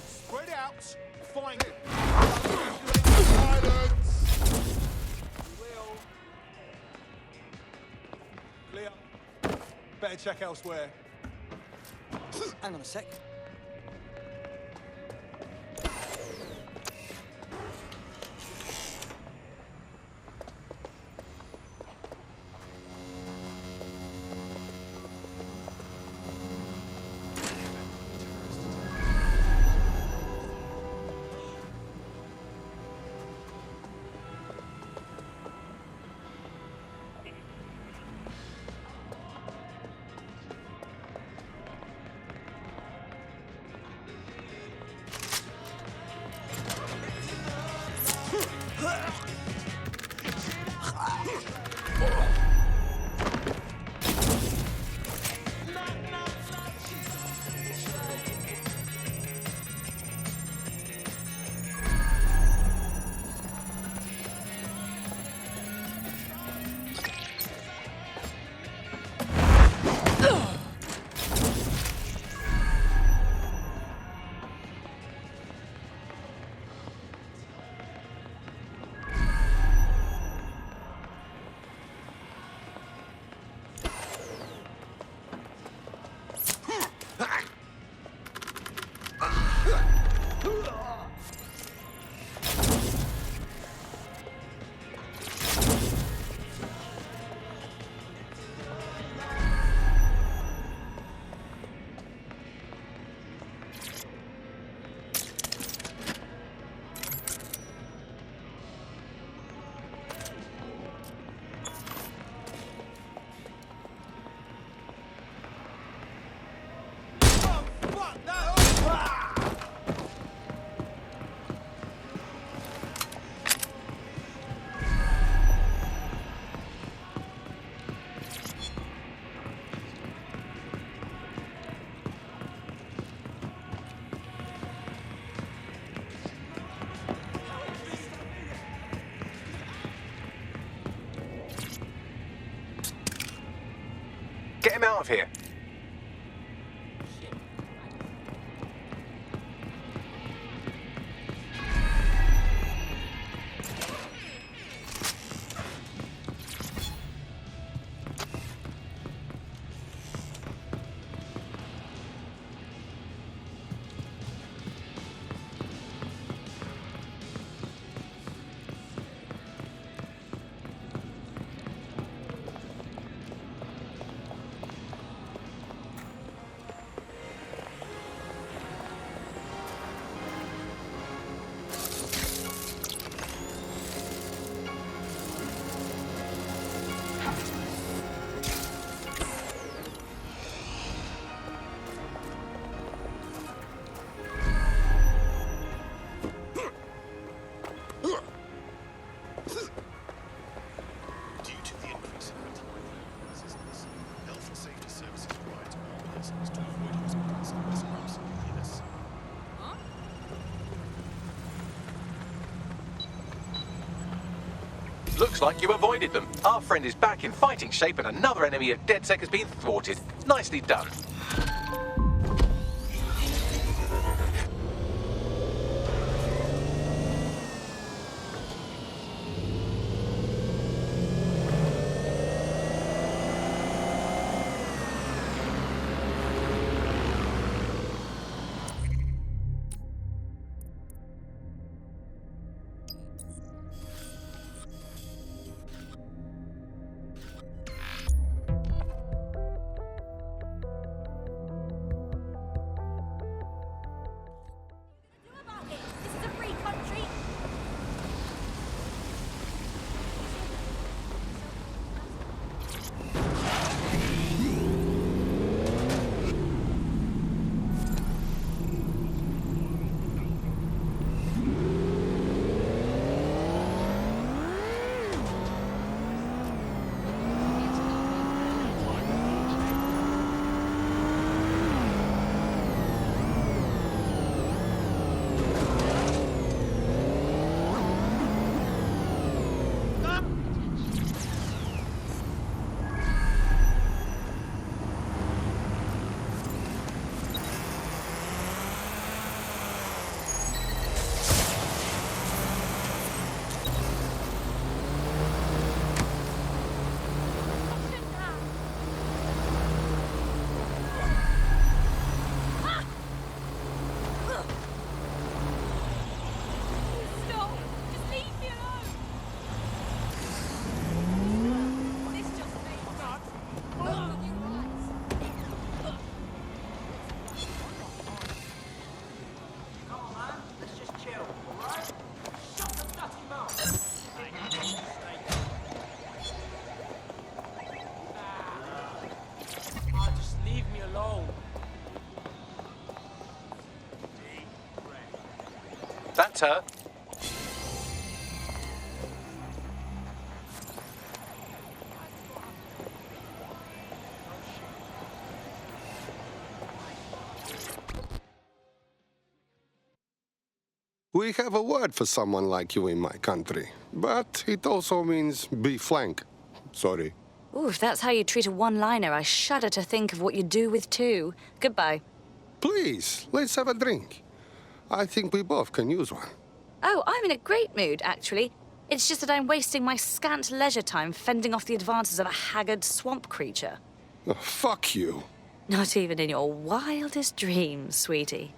Spread out. Find it. Clear. Better check elsewhere. Hang on a sec. Get him out of here. Looks like you avoided them. Our friend is back in fighting shape and another enemy of DedSec has been thwarted. Nicely done. That's her. We have a word for someone like you in my country, but it also means be flank. Sorry. Ooh, if that's how you treat a one-liner, I shudder to think of what you do with two. Goodbye. Please, let's have a drink. I think we both can use one. Oh, I'm in a great mood, actually. It's just that I'm wasting my scant leisure time fending off the advances of a haggard swamp creature. Oh, fuck you. Not even in your wildest dreams, sweetie.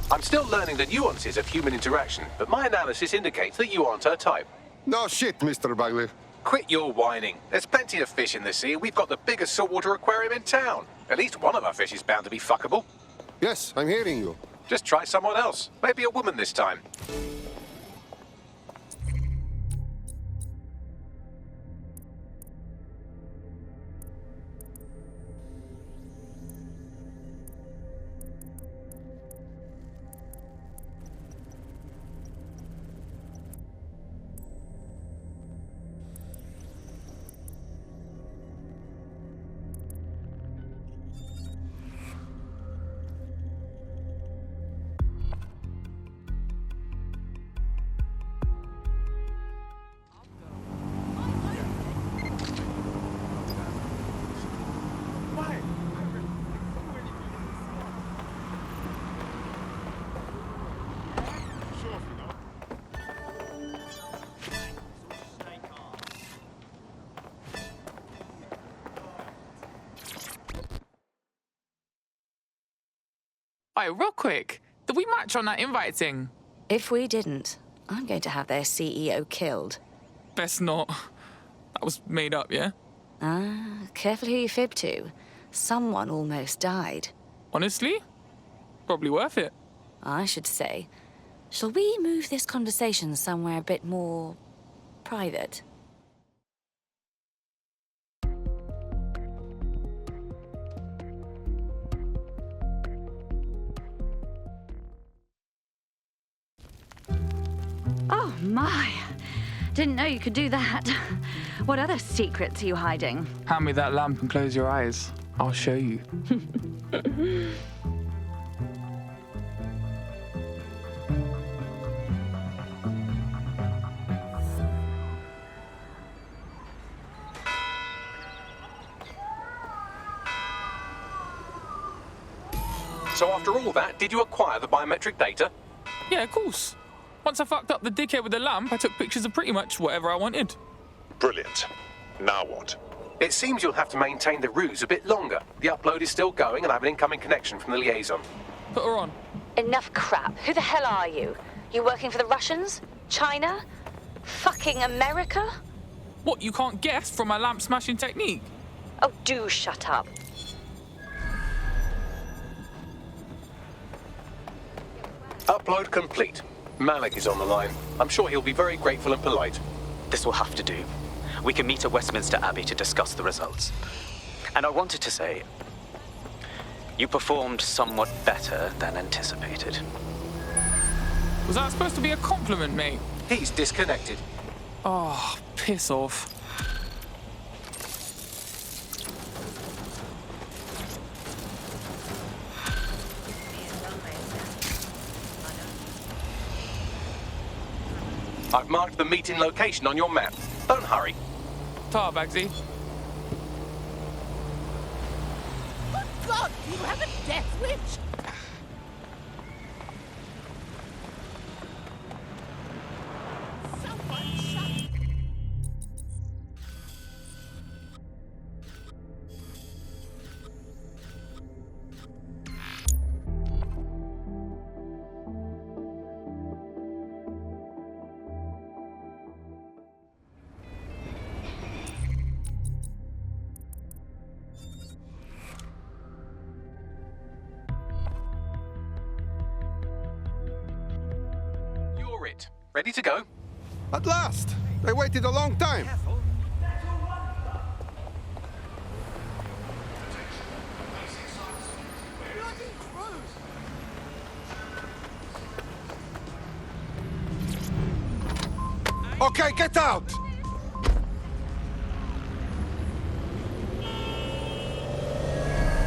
I'm still learning the nuances of human interaction, but my analysis indicates that you aren't her type. No shit, Mr. Bagley. Quit your whining. There's plenty of fish in the sea. We've got the biggest saltwater aquarium in town. At least one of our fish is bound to be fuckable. Yes, I'm hearing you. Just try someone else. Maybe a woman this time. Hey, real quick, did we match on that invite thing? If we didn't, I'm going to have their CEO killed. Best not. That was made up, yeah? Careful who you fib to. Someone almost died. Honestly? Probably worth it. I should say. Shall we move this conversation somewhere a bit more private? Oh, my. Didn't know you could do that. What other secrets are you hiding? Hand me that lamp and close your eyes. I'll show you. So after all that, did you acquire the biometric data? Yeah, of course. Once I fucked up the dickhead with the lamp, I took pictures of pretty much whatever I wanted. Brilliant. Now what? It seems you'll have to maintain the ruse a bit longer. The upload is still going and I have an incoming connection from the liaison. Put her on. Enough crap. Who the hell are you? You working for the Russians? China? Fucking America? What, you can't guess from my lamp smashing technique? Oh, do shut up. Upload complete. Malik is on the line. I'm sure he'll be very grateful and polite. This will have to do. We can meet at Westminster Abbey to discuss the results. And I wanted to say, you performed somewhat better than anticipated. Was that supposed to be a compliment, mate? He's disconnected. Oh, piss off. I've marked the meeting location on your map. Don't hurry. Tar, Bagsy. Good God, do you have a death wish? Someone shut. You're it. Ready to go? At last! I waited a long time. Okay, get out!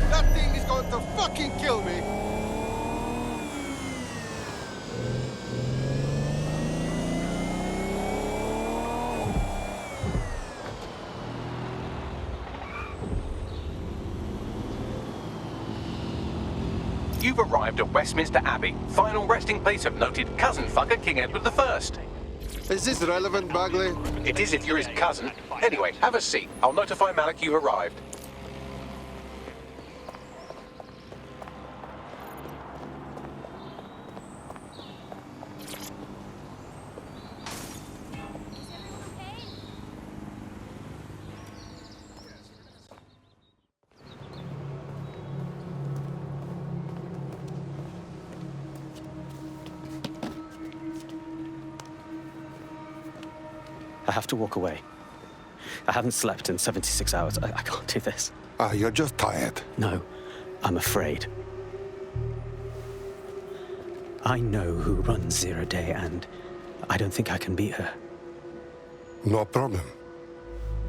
That thing is going to fucking kill me! You've arrived at Westminster Abbey, final resting place of noted cousin fucker King Edward I. Is this relevant, Bagley? It is if you're his cousin. Anyway, have a seat. I'll notify Malik you've arrived. I have to walk away. I haven't slept in 76 hours. I can't do this. You're just tired. No, I'm afraid. I know who runs Zero Day, and I don't think I can beat her. No problem.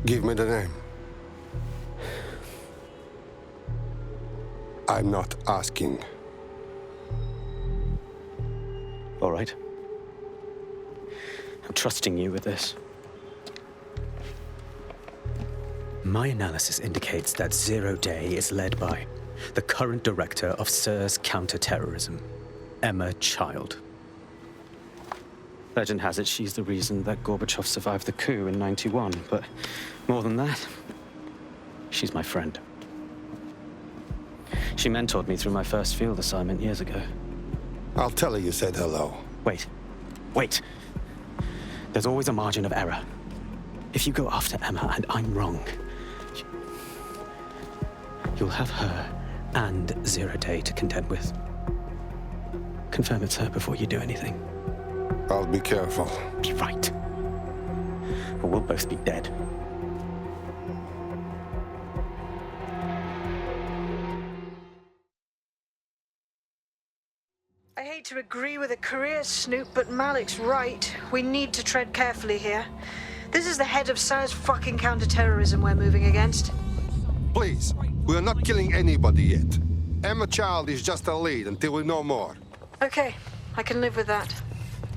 Give me the name. I'm not asking. All right. I'm trusting you with this. My analysis indicates that Zero Day is led by the current director of SIR's counter-terrorism, Emma Child. Legend has it she's the reason that Gorbachev survived the coup in '91, but more than that, she's my friend. She mentored me through my first field assignment years ago. I'll tell her you said hello. Wait. There's always a margin of error. If you go after Emma and I'm wrong, you'll have her and Zero Day to contend with. Confirm it's her before you do anything. I'll be careful. Be right. Or we'll both be dead. I hate to agree with a career snoop, but Malik's right. We need to tread carefully here. This is the head of SIR's fucking counter-terrorism we're moving against. Please, we are not killing anybody yet. Emma Child is just a lead until we know more. Okay, I can live with that.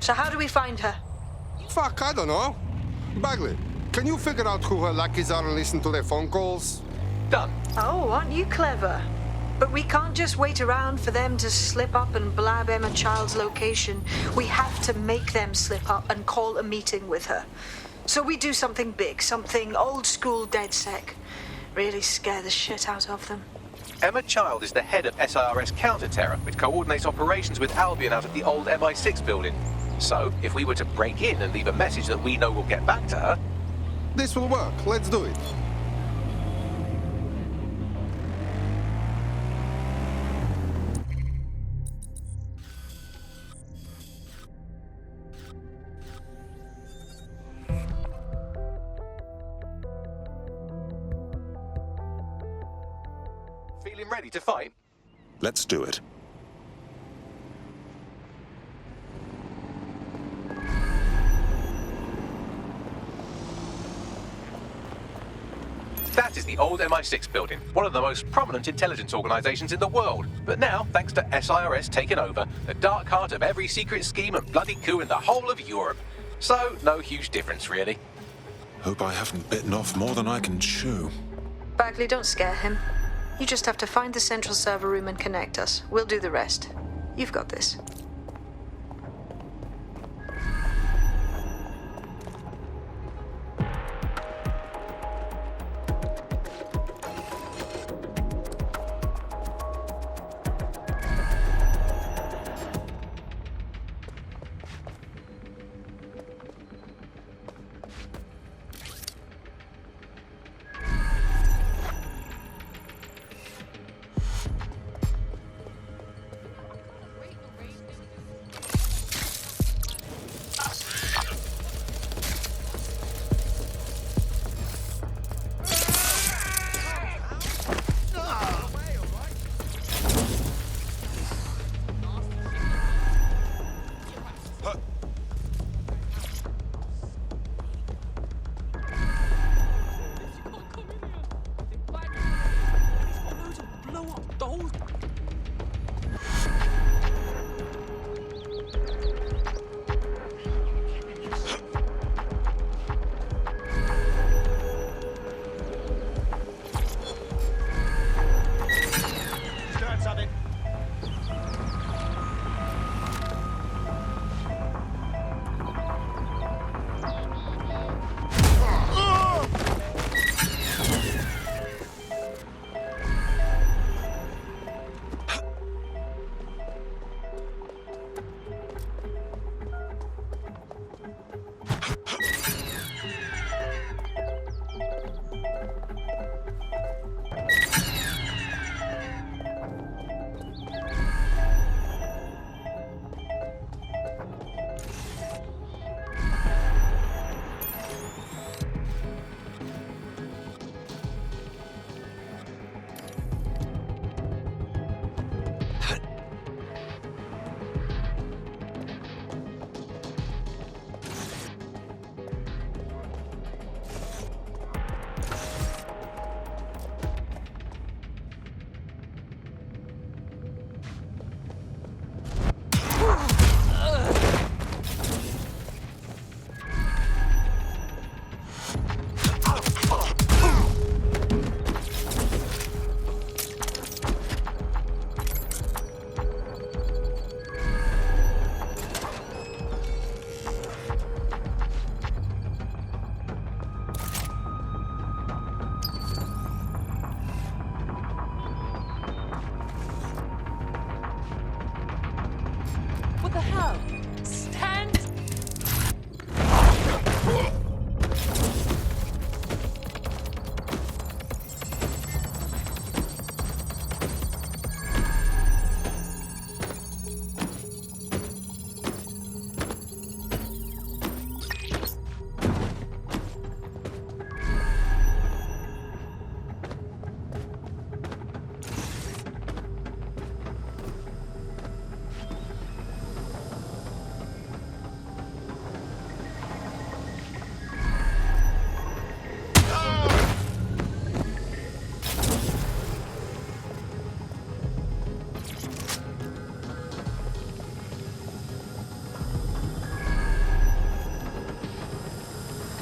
So how do we find her? Fuck, I don't know. Bagley, can you figure out who her lackeys are and listen to their phone calls? Done. Oh, aren't you clever? But we can't just wait around for them to slip up and blab Emma Child's location. We have to make them slip up and call a meeting with her. So we do something big, something old-school DedSec. Really scare the shit out of them. Emma Child is the head of SIRS counter-terror, which coordinates operations with Albion out of the old MI6 building. So, if we were to break in and leave a message that we know will get back to her... This will work. Let's do it. Feeling ready to fight? Let's do it. That is the old MI6 building, one of the most prominent intelligence organizations in the world. But now, thanks to SIRS taking over, the dark heart of every secret scheme and bloody coup in the whole of Europe. So, no huge difference, really. Hope I haven't bitten off more than I can chew. Bagley, don't scare him. You just have to find the central server room and connect us. We'll do the rest. You've got this.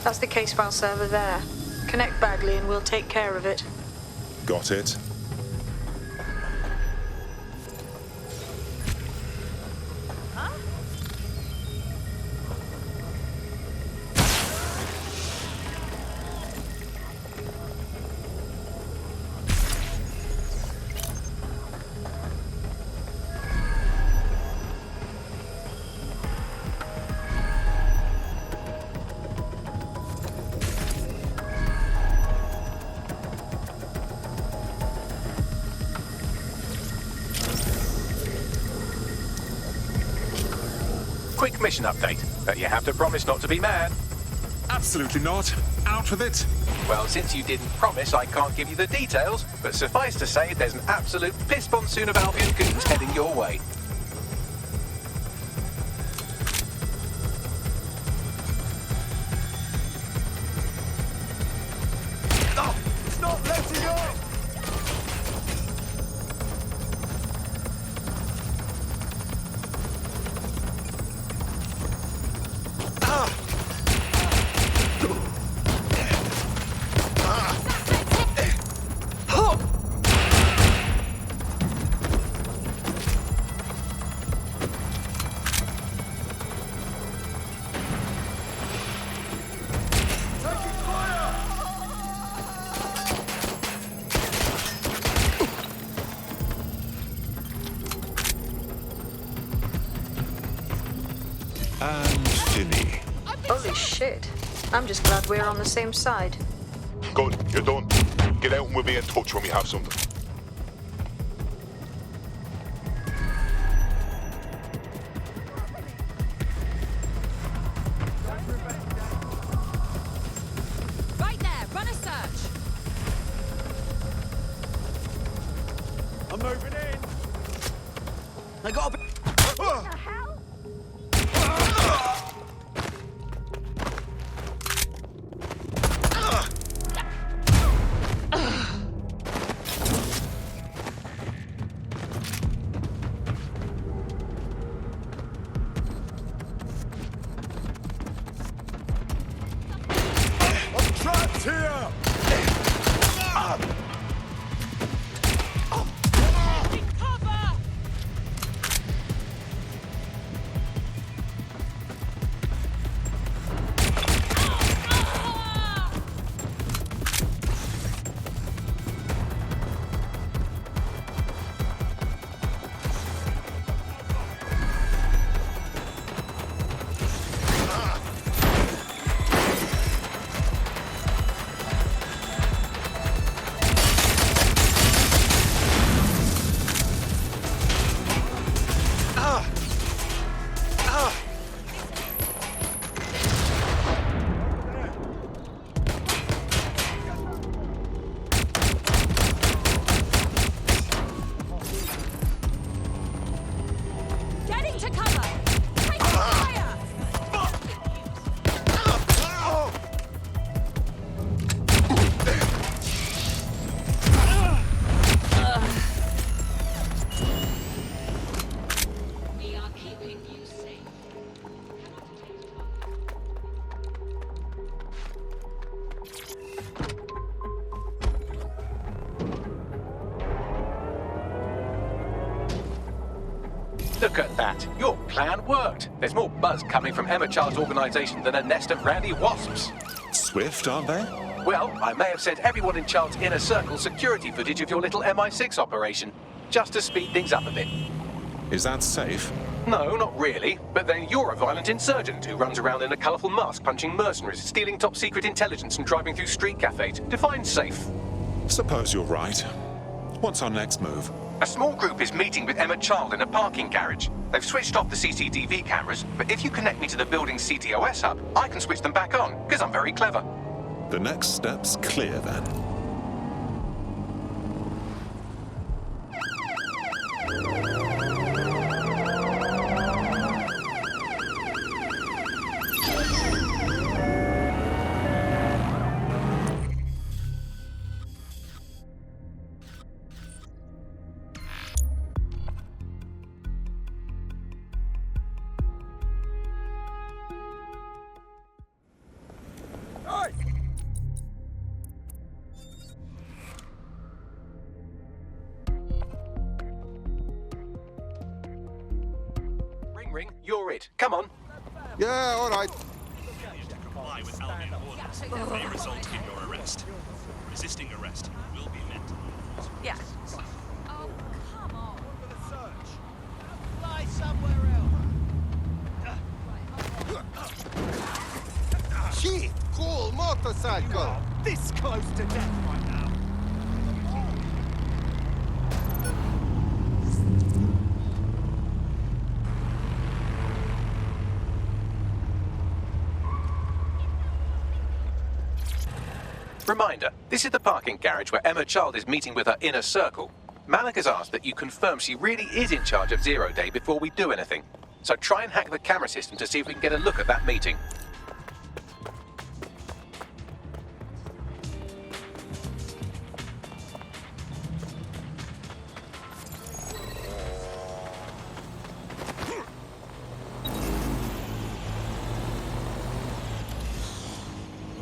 That's the case file server there. Connect Bagley and we'll take care of it. Got it. Quick mission update, but you have to promise not to be mad. Absolutely not. Out with it. Well, since you didn't promise, I can't give you the details, but suffice to say, there's an absolute piss monsoon of Albion goons heading your way. Oh, it's not letting up! And Finny. Holy shit. I'm just glad we're on the same side. Good, you're done. Get out and we'll be in touch when we have something. Right there, run a search. I'm moving in. I got a bit. What the hell? I'm trapped here! Taking cover! Getting to cover! Taking fire! We are keeping you safe. Look at that. Your plan worked. There's more buzz coming from 𝐼𝐚𝐿 organisation than a nest of randy wasps. Swift, aren't they? Well, I may have sent everyone in 𝐶𝐿's inner circle security footage of your little MI6 operation, just to speed things up a bit. Is that safe? No, not really. But then you're a violent insurgent who runs around in a colourful mask punching mercenaries, stealing top-secret intelligence and driving through street cafes. Define safe. Suppose you're right. What's our next move? A small group is meeting with 𝐼𝐚𝐿 in a parking garage. They've switched off the CCTV cameras, but if you connect me to the building's CTOS hub, I can switch them back on, because I'm very clever. The next step's clear, then. Ring, you're it. Come on. Yeah, all right. Comply with Albion orders may result in your arrest. Resisting arrest will be met. Yeah. Oh, come on. Fly somewhere else. Shit, cool motorcycle. This close to death right now. Reminder, this is the parking garage where Emma Child is meeting with her inner circle. Malik has asked that you confirm she really is in charge of Zero Day before we do anything. So try and hack the camera system to see if we can get a look at that meeting.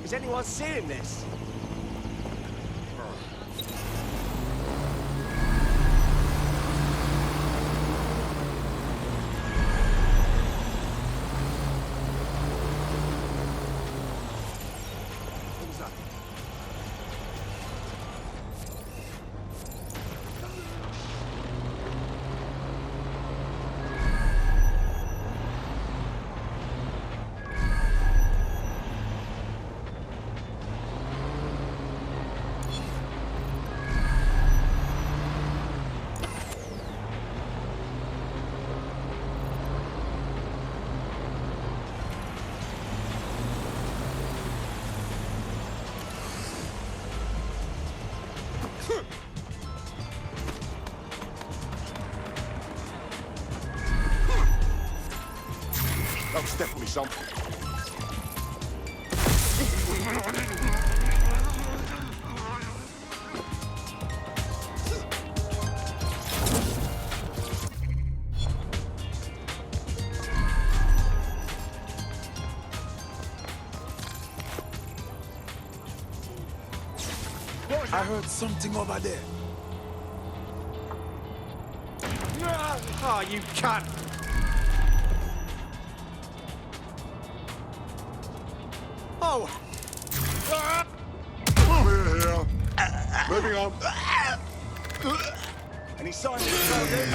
Is anyone seeing this? That was definitely something. I heard something over there. Ah, you cunt! Oh! We're here. Moving on. Any signs of trouble?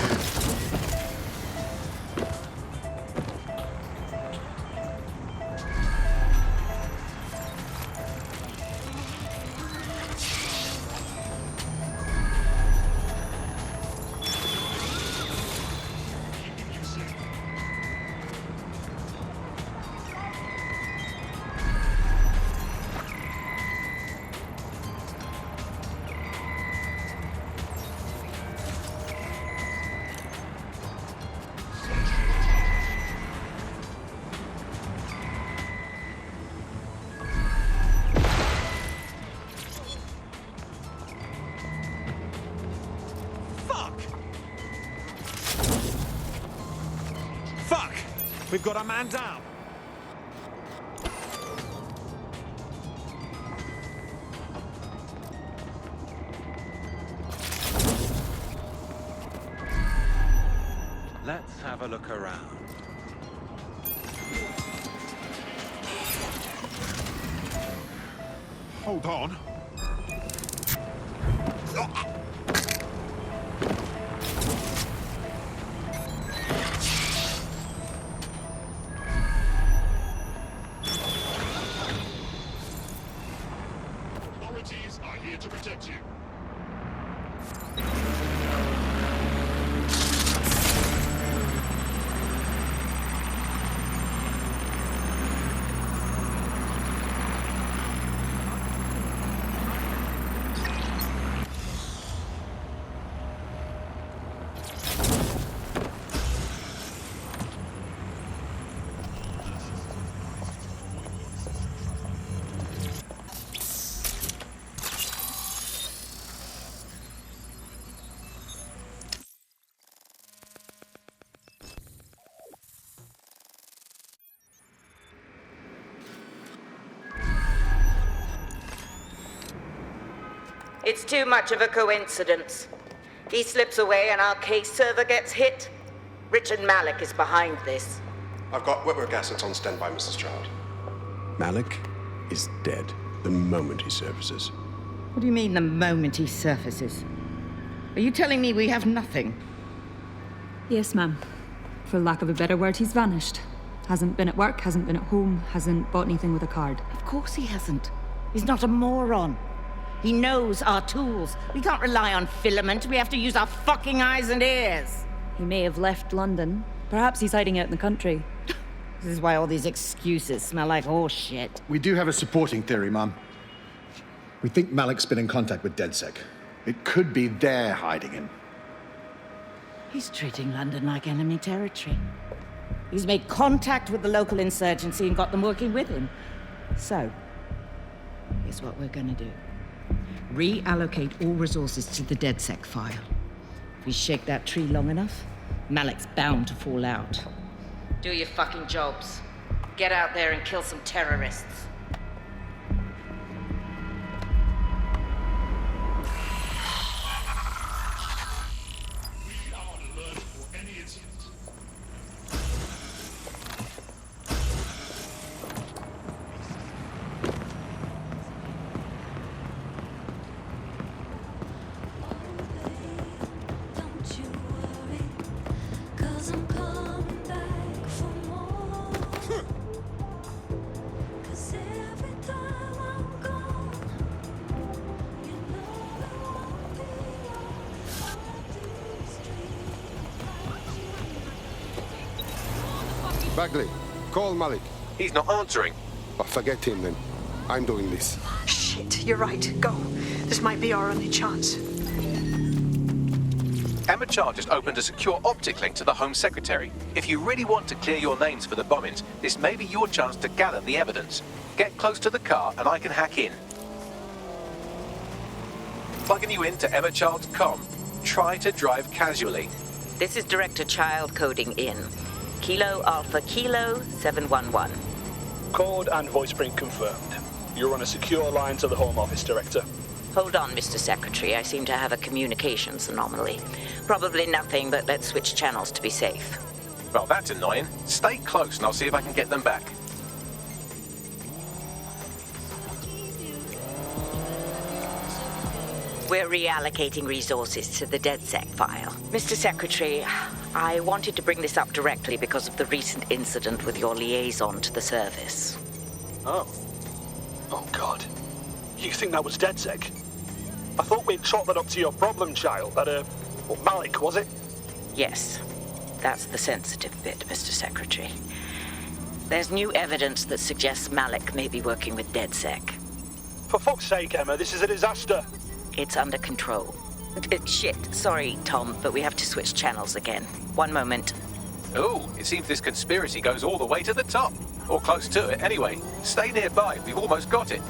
We've got a man down. Let's have a look around. Hold on. Authorities are here to protect you. It's too much of a coincidence. He slips away and our case server gets hit. Richard Malik is behind this. I've got wetwork assets on standby, Mrs. Child. Malik is dead the moment he surfaces. What do you mean, the moment he surfaces? Are you telling me we have nothing? Yes, ma'am. For lack of a better word, he's vanished. Hasn't been at work, hasn't been at home, hasn't bought anything with a card. Of course he hasn't. He's not a moron. He knows our tools. We can't rely on filament. We have to use our fucking eyes and ears. He may have left London. Perhaps he's hiding out in the country. This is why all these excuses smell like horse shit. We do have a supporting theory, Mum. We think Malik's been in contact with DedSec. It could be they're hiding him. He's treating London like enemy territory. He's made contact with the local insurgency and got them working with him. So, here's what we're gonna do. Reallocate all resources to the DedSec file. If we shake that tree long enough, Malik's bound to fall out. Do your fucking jobs. Get out there and kill some terrorists. Bagley, call Malik. He's not answering. Oh, forget him then. I'm doing this. Shit, you're right. Go. This might be our only chance. Emma Child just opened a secure optic link to the Home Secretary. If you really want to clear your names for the bombings, this may be your chance to gather the evidence. Get close to the car and I can hack in. Plugging you into Emma Child's comm. Try to drive casually. This is Director Child coding in. Kilo Alpha Kilo 711. Code and voice print confirmed. You're on a secure line to the Home Office, Director. Hold on, Mr. Secretary. I seem to have a communications anomaly. Probably nothing, but let's switch channels to be safe. Well, that's annoying. Stay close and I'll see if I can get them back. We're reallocating resources to the DedSec file. Mr. Secretary, I wanted to bring this up directly because of the recent incident with your liaison to the service. Oh. Oh, God. You think that was DedSec? I thought we'd chalk that up to your problem child, that, Malik, was it? Yes. That's the sensitive bit, Mr. Secretary. There's new evidence that suggests Malik may be working with DedSec. For fuck's sake, Emma, this is a disaster. It's under control. Shit, sorry, Tom, but we have to switch channels again. One moment. Oh, it seems this conspiracy goes all the way to the top. Or close to it, anyway. Stay nearby, we've almost got it.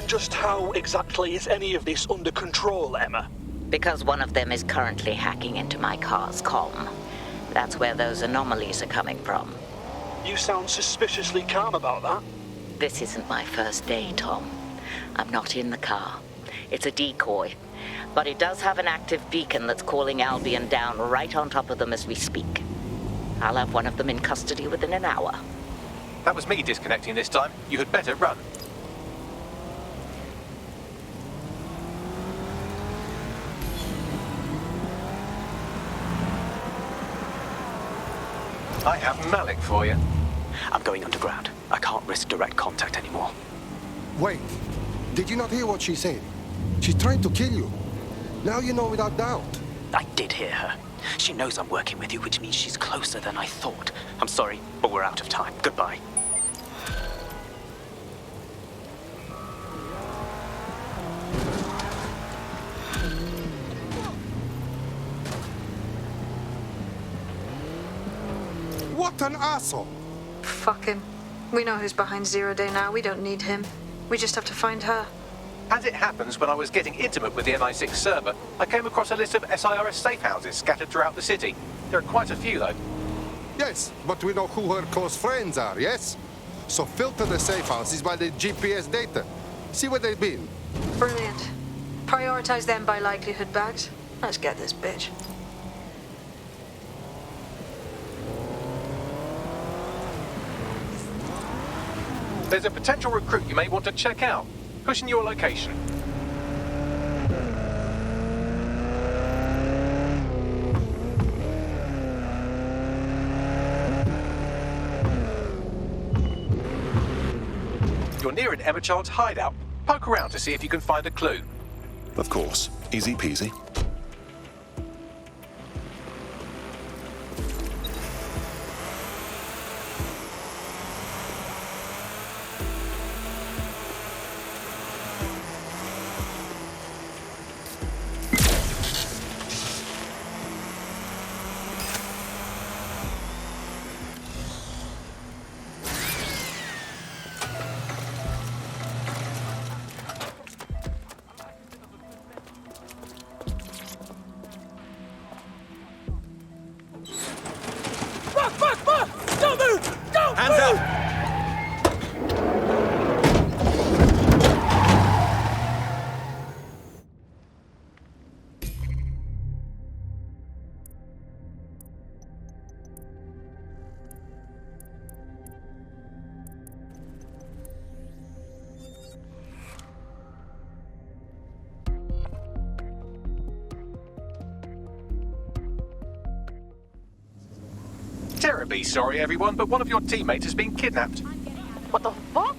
Just how exactly is any of this under control, Emma? Because one of them is currently hacking into my car's comm. That's where those anomalies are coming from. You sound suspiciously calm about that. This isn't my first day, Tom. I'm not in the car. It's a decoy. But it does have an active beacon that's calling Albion down right on top of them as we speak. I'll have one of them in custody within an hour. That was me disconnecting this time. You had better run. I have Malik for you. I'm going underground. I can't risk direct contact anymore. Wait. Did you not hear what she said? She's trying to kill you. Now you know without doubt. I did hear her. She knows I'm working with you, which means she's closer than I thought. I'm sorry, but we're out of time. Goodbye. What an asshole! Fuck him. We know who's behind Zero Day now. We don't need him. We just have to find her. As it happens, when I was getting intimate with the MI6 server, I came across a list of SIRS safe houses scattered throughout the city. There are quite a few, though. Yes, but we know who her close friends are, yes? So filter the safe houses by the GPS data. See where they've been. Brilliant. Prioritize them by likelihood, Bags. Let's get this bitch. There's a potential recruit you may want to check out. Pushing your location. You're near an Emma Child's hideout. Poke around to see if you can find a clue. Of course. Easy peasy. Hands up! Terribly sorry, everyone, but one of your teammates has been kidnapped. What the fuck?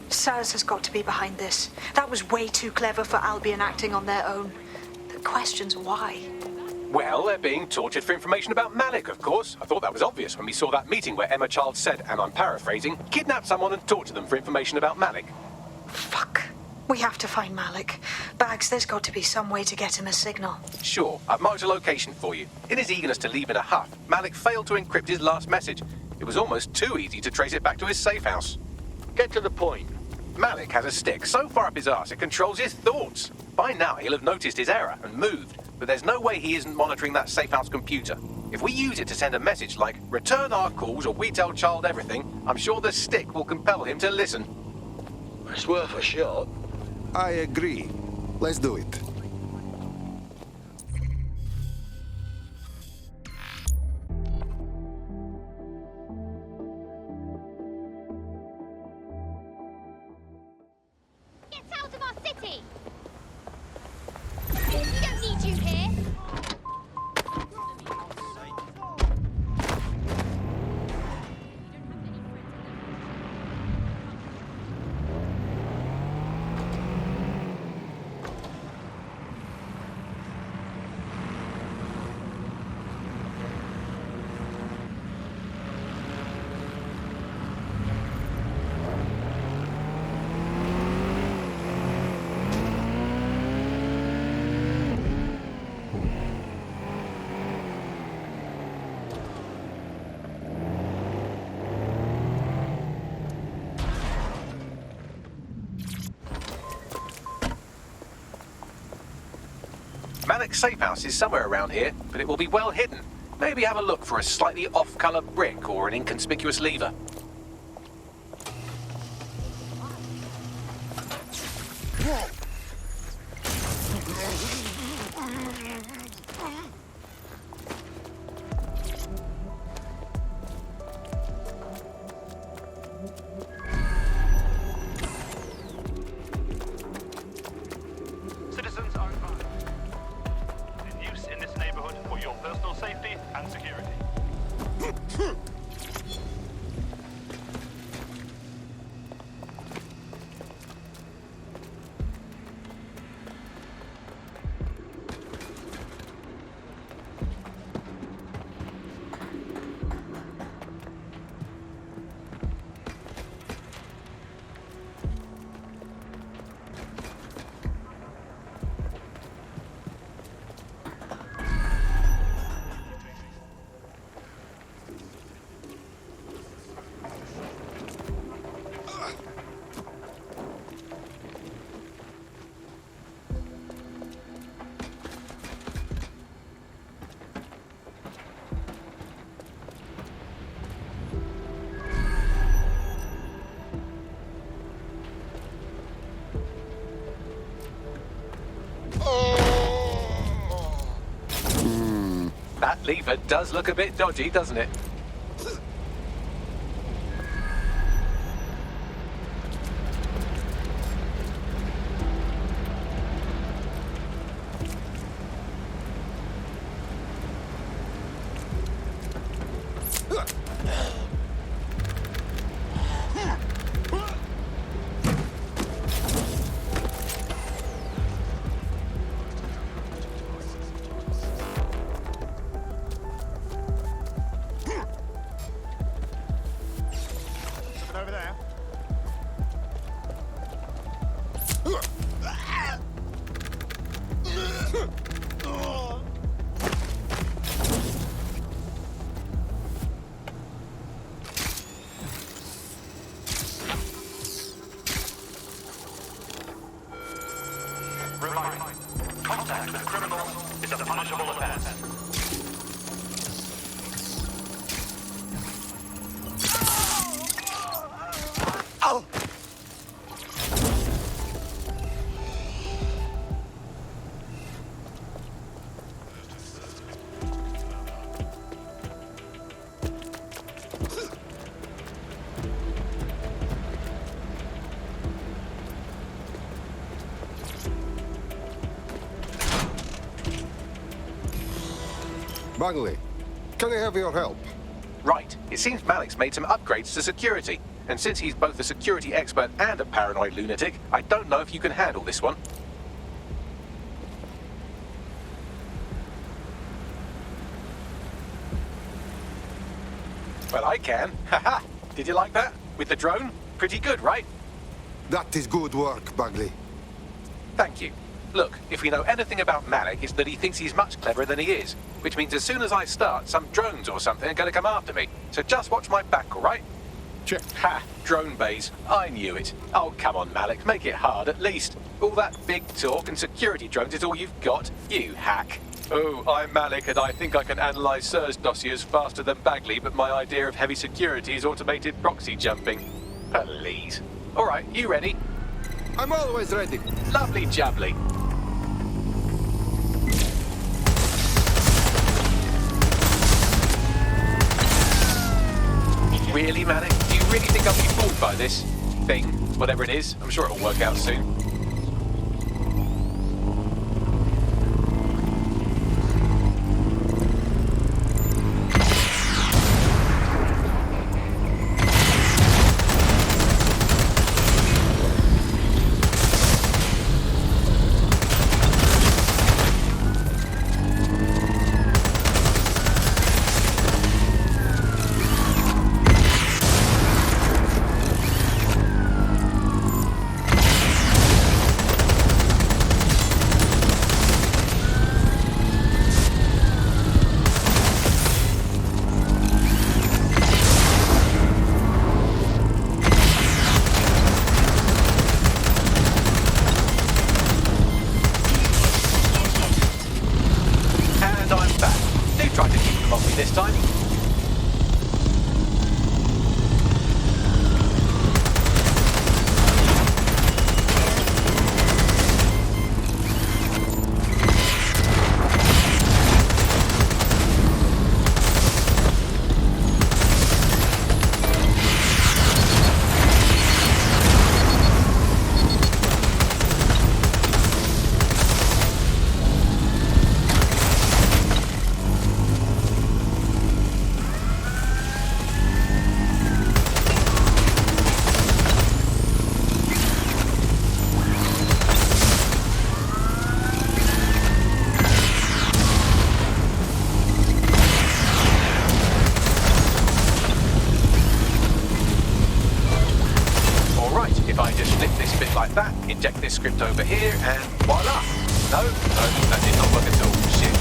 SIRS has got to be behind this. That was way too clever for Albion acting on their own. The question's why. Well, they're being tortured for information about Malik, of course. I thought that was obvious when we saw that meeting where Emma Child said, and I'm paraphrasing, kidnap someone and torture them for information about Malik. Fuck. We have to find Malik. Bags, there's got to be some way to get him a signal. Sure, I've marked a location for you. In his eagerness to leave in a huff, Malik failed to encrypt his last message. It was almost too easy to trace it back to his safe house. Get to the point. Malik has a stick so far up his arse it controls his thoughts. By now he'll have noticed his error and moved, but there's no way he isn't monitoring that safe house computer. If we use it to send a message like, return our calls or we tell Child everything, I'm sure the stick will compel him to listen. It's worth a shot. I agree. Let's do it. Get out of our city! We don't need you here! Malik's safe house is somewhere around here, but it will be well hidden. Maybe have a look for a slightly off-color brick or an inconspicuous lever. Citizens are advised. In use in this neighborhood for your personal safety and security. That lever does look a bit dodgy, doesn't it? Over there. Reminder. Contact with criminals is a punishable offense. Oh! Bagley, can I have your help? Right. It seems Malik's made some upgrades to security. And since he's both a security expert and a paranoid lunatic, I don't know if you can handle this one. Well, I can. Haha. Did you like that? With the drone? Pretty good, right? That is good work, Bagley. Thank you. Look, if we know anything about Malik, it's that he thinks he's much cleverer than he is. Which means as soon as I start, some drones or something are going to come after me. So just watch my back, all right? Check. Ha! Drone bays. I knew it. Oh, come on, Malik. Make it hard, at least. All that big talk and security drones is all you've got? You hack. Oh, I'm Malik, and I think I can analyze SIRS dossiers faster than Bagley, but my idea of heavy security is automated proxy jumping. Please. All right, you ready? I'm always ready. Lovely jubbly. Really, Malik? Do you really think I'll be fooled by this thing? Whatever it is, I'm sure it'll work out soon. This time. Inject this script over here, and voila! No, that did not work at all. Shit.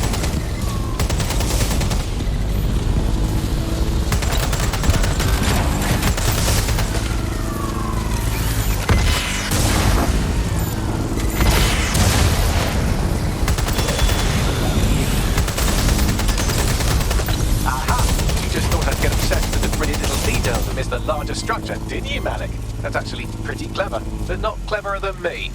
Aha! You just thought I'd get obsessed with the pretty little details and miss the larger structure, didn't you, Malik? That's actually pretty clever, but not cleverer than me.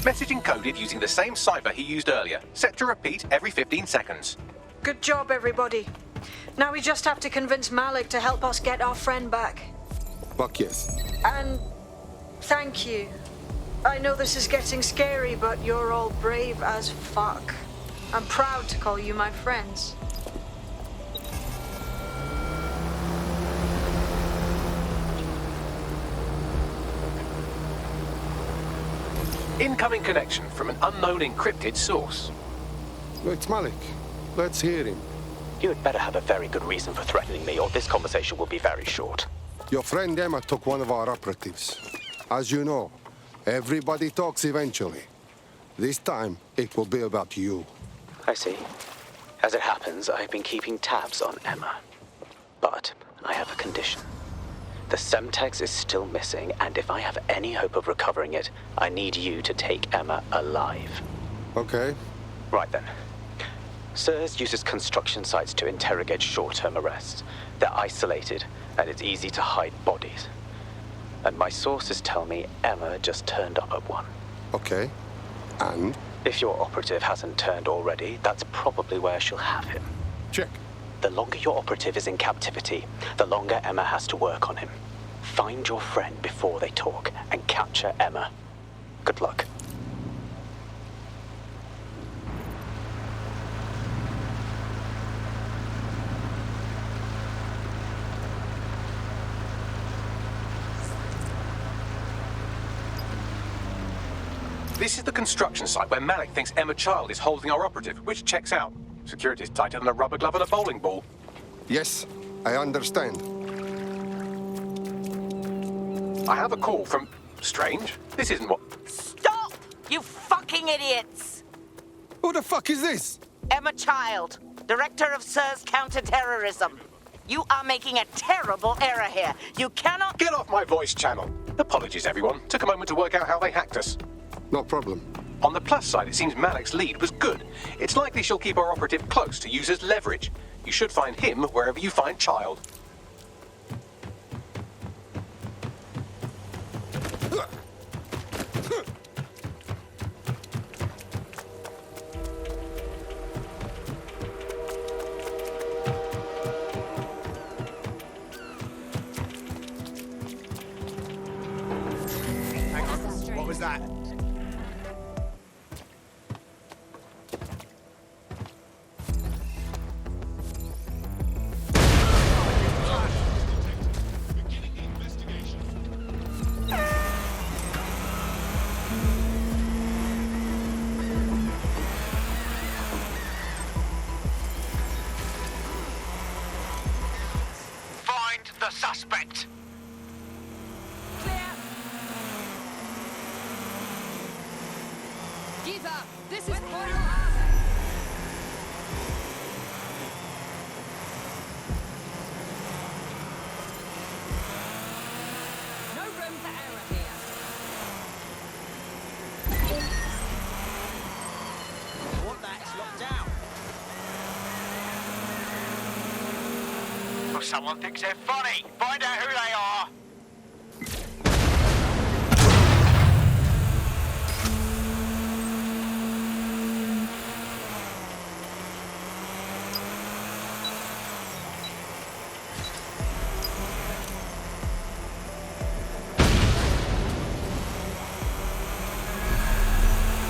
Message encoded using the same cipher he used earlier, set to repeat every 15 seconds. Good job, everybody. Now we just have to convince Malik to help us get our friend back. Fuck yes. And thank you. I know this is getting scary, but you're all brave as fuck. I'm proud to call you my friends. Incoming connection from an unknown encrypted source. It's Malik. Let's hear him. You had better have a very good reason for threatening me, or this conversation will be very short. Your friend Emma took one of our operatives. As you know, everybody talks eventually. This time, it will be about you. I see. As it happens, I've been keeping tabs on Emma. But I have a condition. The Semtex is still missing, and if I have any hope of recovering it, I need you to take Emma alive. Okay. Right then. SIRS uses construction sites to interrogate short-term arrests. They're isolated, and it's easy to hide bodies. And my sources tell me Emma just turned up at one. Okay. And? If your operative hasn't turned already, that's probably where she'll have him. Check. The longer your operative is in captivity, the longer Emma has to work on him. Find your friend before they talk and capture Emma. Good luck. This is the construction site where Malik thinks Emma Child is holding our operative, which checks out. Security's tighter than a rubber glove and a bowling ball. Yes, I understand. I have a call from... Strange. This isn't what... Stop! You fucking idiots! Who the fuck is this? Emma Child, Director of SIRS Counterterrorism. You are making a terrible error here. You cannot... Get off my voice channel. Apologies, everyone. Took a moment to work out how they hacked us. No problem. On the plus side, it seems Malik's lead was good. It's likely she'll keep our operative close to use as leverage. You should find him wherever you find Child. Hang on. What was that? Find the suspect. Give up! This is for your No room for error here. What that's locked down? Well, someone thinks they're funny. Find out who they are.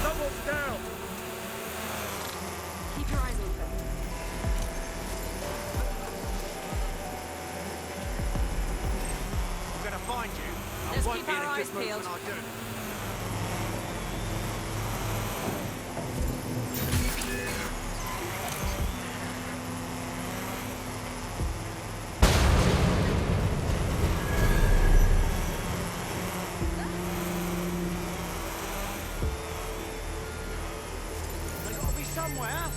Someone's down. Keep your eyes open. I'm gonna find you. I Let's won't keep be in our a eyes good mood peeled. when I do. They gotta be somewhere.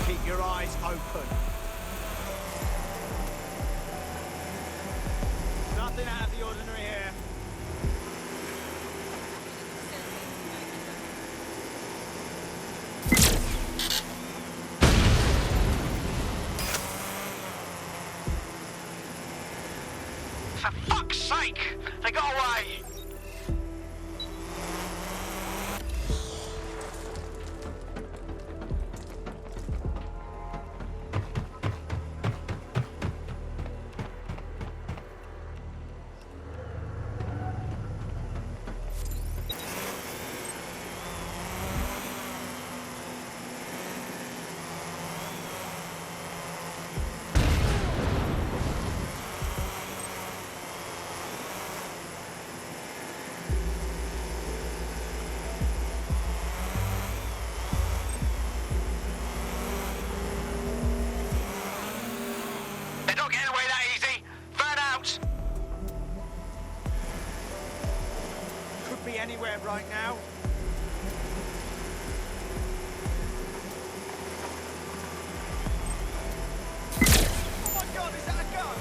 Keep your eyes open. Nothing out of the ordinary here. For fuck's sake! They got away! Anywhere right now. Oh my god, is that a gun?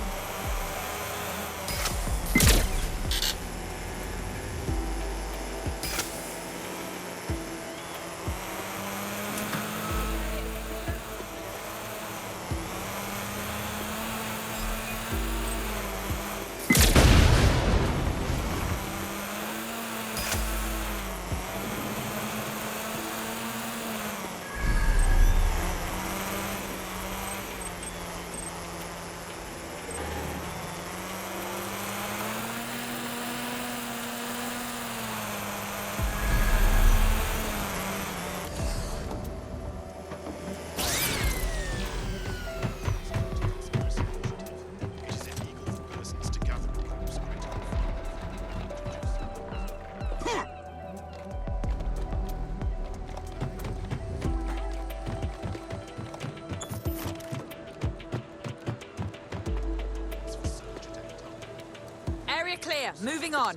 Area clear. Moving on.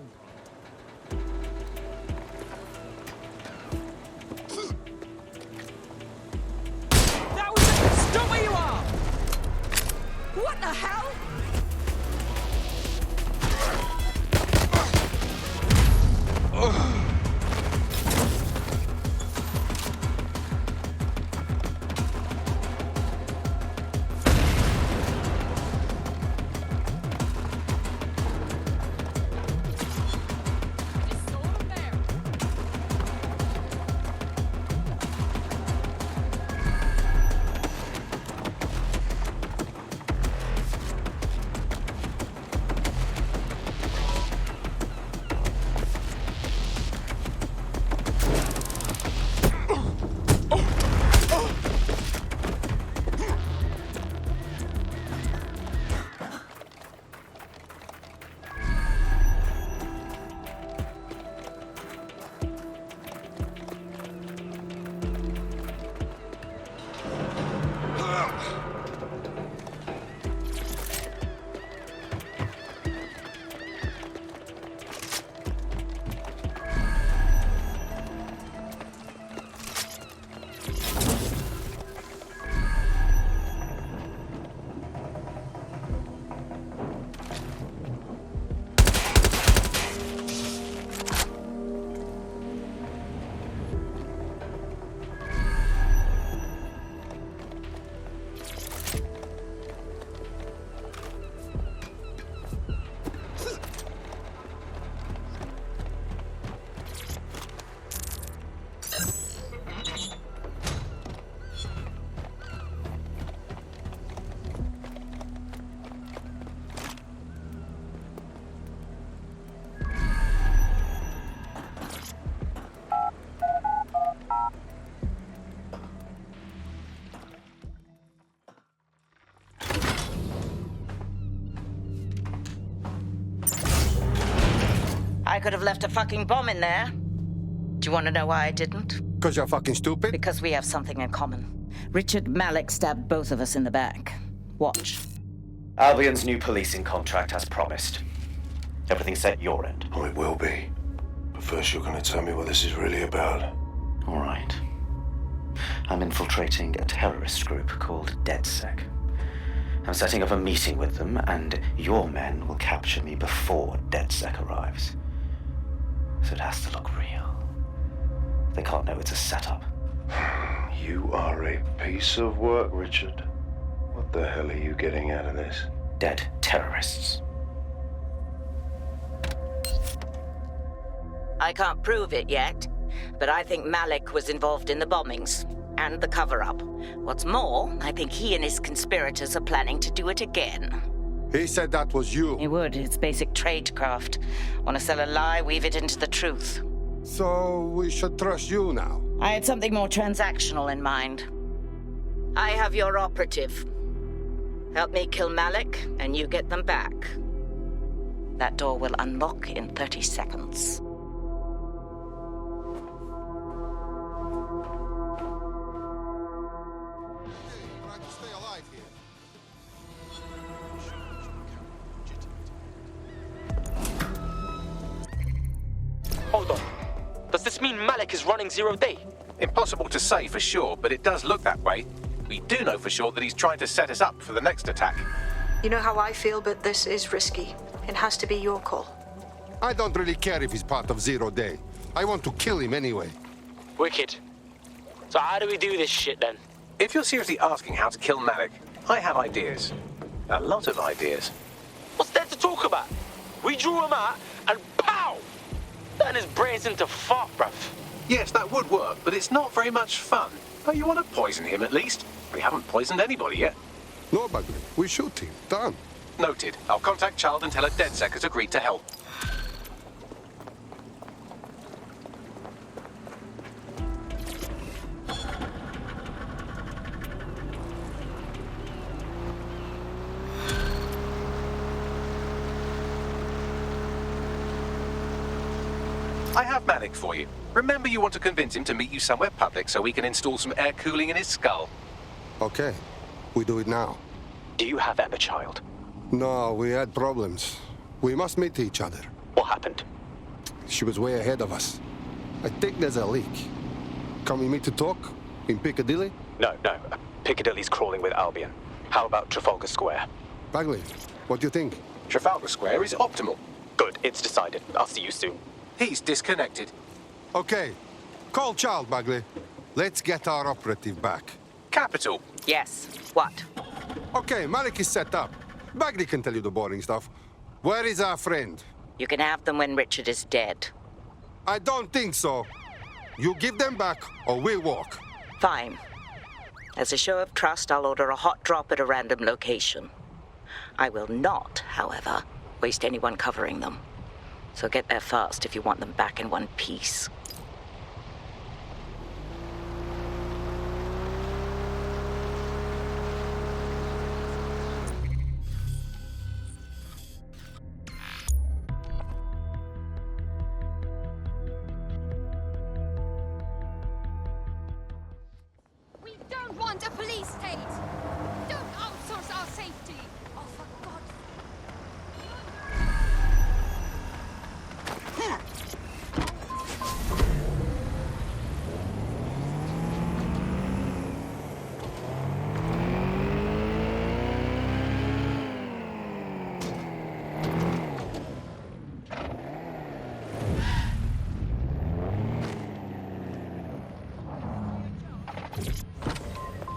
That was it! Stop where you are! What the hell? I could have left a fucking bomb in there. Do you want to know why I didn't? Because you're fucking stupid? Because we have something in common. Richard Malik stabbed both of us in the back. Watch. Albion's new policing contract as promised. Everything set your end. Oh, it will be. But first you're going to tell me what this is really about. All right. I'm infiltrating a terrorist group called DedSec. I'm setting up a meeting with them, and your men will capture me before DedSec arrives. So it has to look real. They can't know it's a setup. You are a piece of work, Richard. What the hell are you getting out of this? Dead terrorists. I can't prove it yet, but I think Malik was involved in the bombings and the cover-up. What's more, I think he and his conspirators are planning to do it again. He said that was you. He would. It's basic tradecraft. Want to sell a lie, weave it into the truth. So we should trust you now? I had something more transactional in mind. I have your operative. Help me kill Malik, and you get them back. That door will unlock in 30 seconds. Hold on. Does this mean Malik is running 0 day? Impossible to say for sure, but it does look that way. We do know for sure that he's trying to set us up for the next attack. You know how I feel, but this is risky. It has to be your call. I don't really care if he's part of 0 day. I want to kill him anyway. Wicked. So how do we do this shit then? If you're seriously asking how to kill Malik, I have ideas. A lot of ideas. What's there to talk about? We drew him out and pow! Turn his brains into fart, bruv. Yes, that would work, but it's not very much fun. But you want to poison him at least? We haven't poisoned anybody yet. No, Bagley. We shoot him. Done. Noted. I'll contact Child and tell her DedSec has agreed to help. I have Malik for you. Remember, you want to convince him to meet you somewhere public so we can install some air cooling in his skull. Okay. We do it now. Do you have Emma, Child? No, we had problems. We must meet each other. What happened? She was way ahead of us. I think there's a leak. Can we meet to talk? In Piccadilly? No. Piccadilly's crawling with Albion. How about Trafalgar Square? Bagley, what do you think? Trafalgar Square is optimal. Good, it's decided. I'll see you soon. He's disconnected. Okay. Call Child, Bagley. Let's get our operative back. Capital. Yes. What? Okay, Malik is set up. Bagley can tell you the boring stuff. Where is our friend? You can have them when Richard is dead. I don't think so. You give them back, or we walk. Fine. As a show of trust, I'll order a hot drop at a random location. I will not, however, waste anyone covering them. So get there fast if you want them back in one piece. We don't want a police state! Don't outsource our safety! Oh, for God's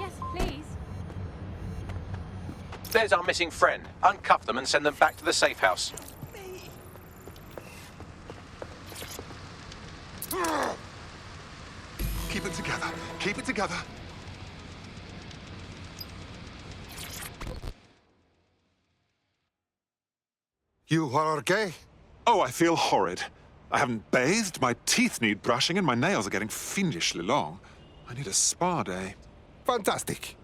Yes, please. There's our missing friend. Uncuff them and send them back to the safe house. Keep it together. Keep it together. You are okay? Oh, I feel horrid. I haven't bathed, my teeth need brushing, and my nails are getting fiendishly long. I need a spa day. Fantastic.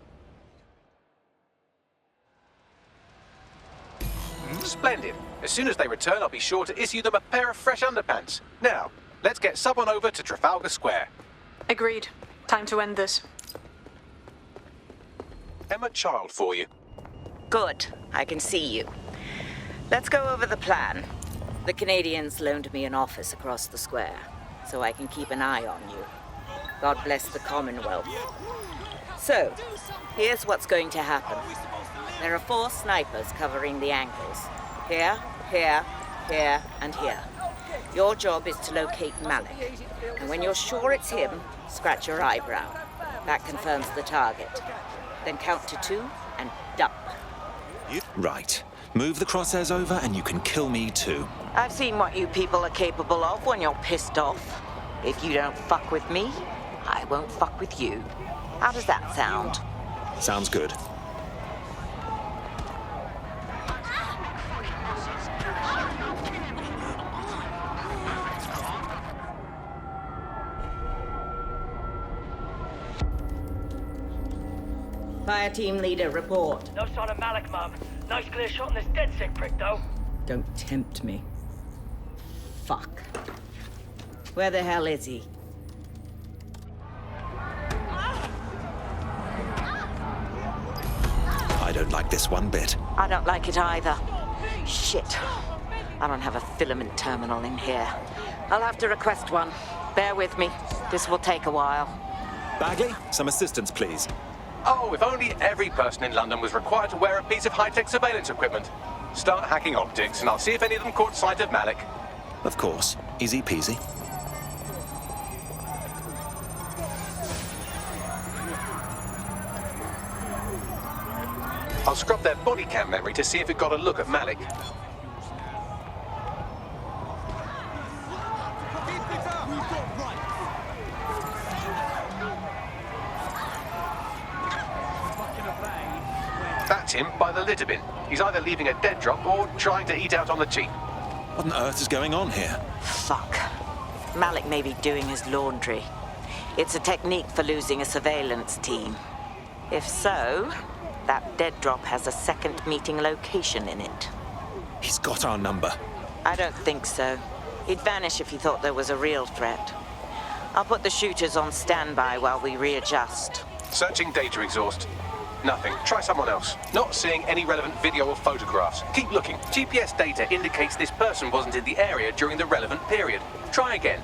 Splendid. As soon as they return, I'll be sure to issue them a pair of fresh underpants. Now, let's get someone over to Trafalgar Square. Agreed. Time to end this. Emma Child for you. Good. I can see you. Let's go over the plan. The Canadians loaned me an office across the square, so I can keep an eye on you. God bless the Commonwealth. So, here's what's going to happen. There are 4 snipers covering the angles. Here, here, here, and here. Your job is to locate Malik. And when you're sure it's him, scratch your eyebrow. That confirms the target. Then count to 2 and duck. Right. Move the crosshairs over and you can kill me too. I've seen what you people are capable of when you're pissed off. If you don't fuck with me, I won't fuck with you. How does that sound? Sounds good. Fire team leader, report. No sign of Malik, Mum. Nice clear shot on this DedSec prick, though. Don't tempt me. Fuck. Where the hell is he? I don't like this one bit. I don't like it either. Shit. I don't have a filament terminal in here. I'll have to request one. Bear with me. This will take a while. Bagley, some assistance, please. Oh, if only every person in London was required to wear a piece of high-tech surveillance equipment. Start hacking optics, and I'll see if any of them caught sight of Malik. Of course. Easy peasy. I'll scrub their body cam memory to see if it got a look at Malik. That's him by the litter bin. He's either leaving a dead drop or trying to eat out on the cheap. What on earth is going on here? Fuck. Malik may be doing his laundry. It's a technique for losing a surveillance team. If so, that dead drop has a second meeting location in it. He's got our number. I don't think so. He'd vanish if he thought there was a real threat. I'll put the shooters on standby while we readjust. Searching data exhaust. Nothing. Try someone else. Not seeing any relevant video or photographs. Keep looking. GPS data indicates this person wasn't in the area during the relevant period. Try again.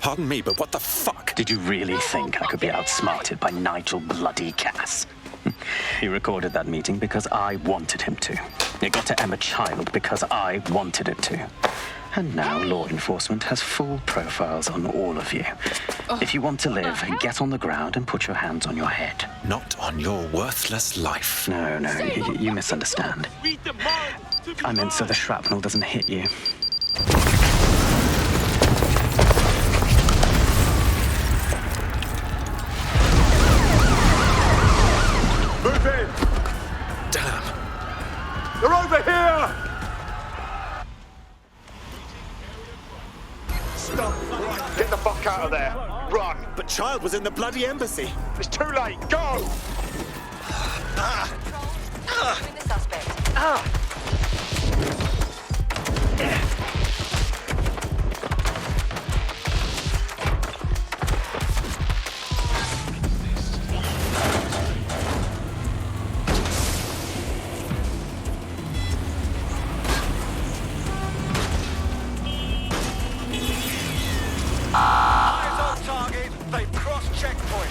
Pardon me, but what the fuck? Did you really think I could be outsmarted by Nigel bloody Cass? He recorded that meeting because I wanted him to. It got to Emma Child because I wanted it to. And now law enforcement has full profiles on all of you. If you want to live, get on the ground and put your hands on your head. Not on your worthless life. No, you misunderstand. I meant so the shrapnel doesn't hit you. Move in! Damn. They're over here! Stop! Get the fuck out of there! Run! But Child was in the bloody embassy. It's too late! Go! The suspect. Eyes on target. They've crossed checkpoint.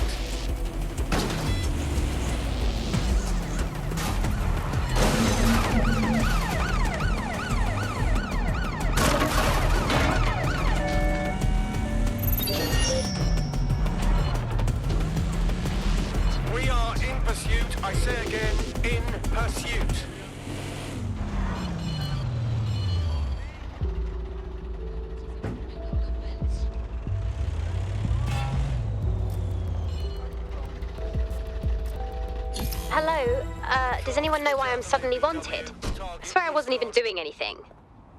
We are in pursuit. I say again, in pursuit. Hello, does anyone know why I'm suddenly wanted? I swear I wasn't even doing anything.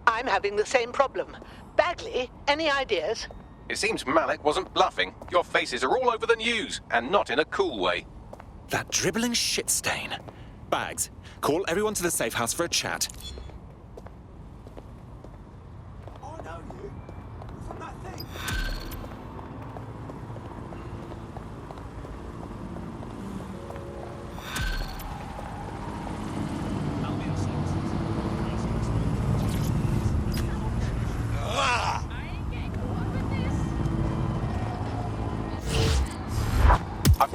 I'm having the same problem. Bagley, any ideas? It seems Malik wasn't bluffing. Your faces are all over the news, and not in a cool way. That dribbling shit stain. Bags, call everyone to the safe house for a chat.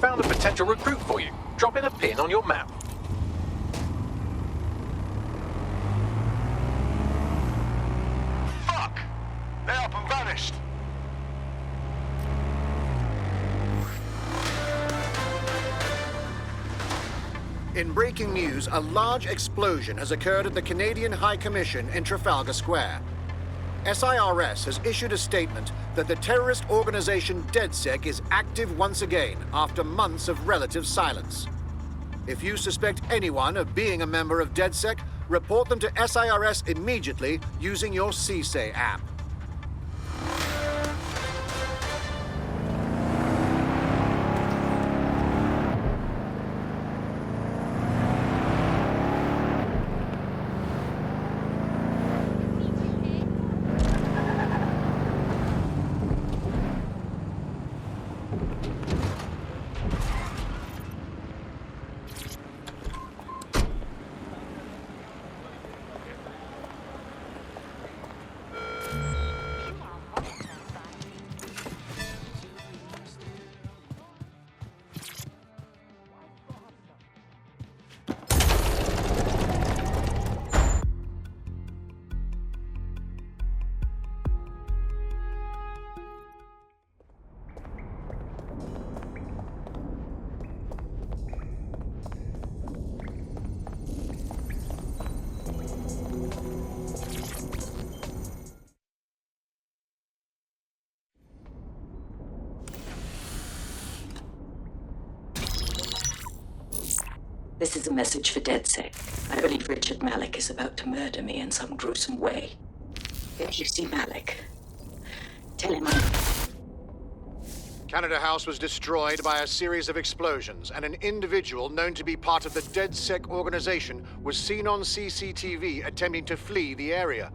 found a potential recruit for you. Drop in a pin on your map. Fuck! They're up and vanished. In breaking news, a large explosion has occurred at the Canadian High Commission in Trafalgar Square. SIRS has issued a statement that the terrorist organization DedSec is active once again after months of relative silence. If you suspect anyone of being a member of DedSec, report them to SIRS immediately using your 𝐃𝐨𝐬 app. This is a message for DedSec. I believe Richard Malik is about to murder me in some gruesome way. If you see Malik, tell him I'm... Canada House was destroyed by a series of explosions, and an individual known to be part of the DedSec organization was seen on CCTV attempting to flee the area.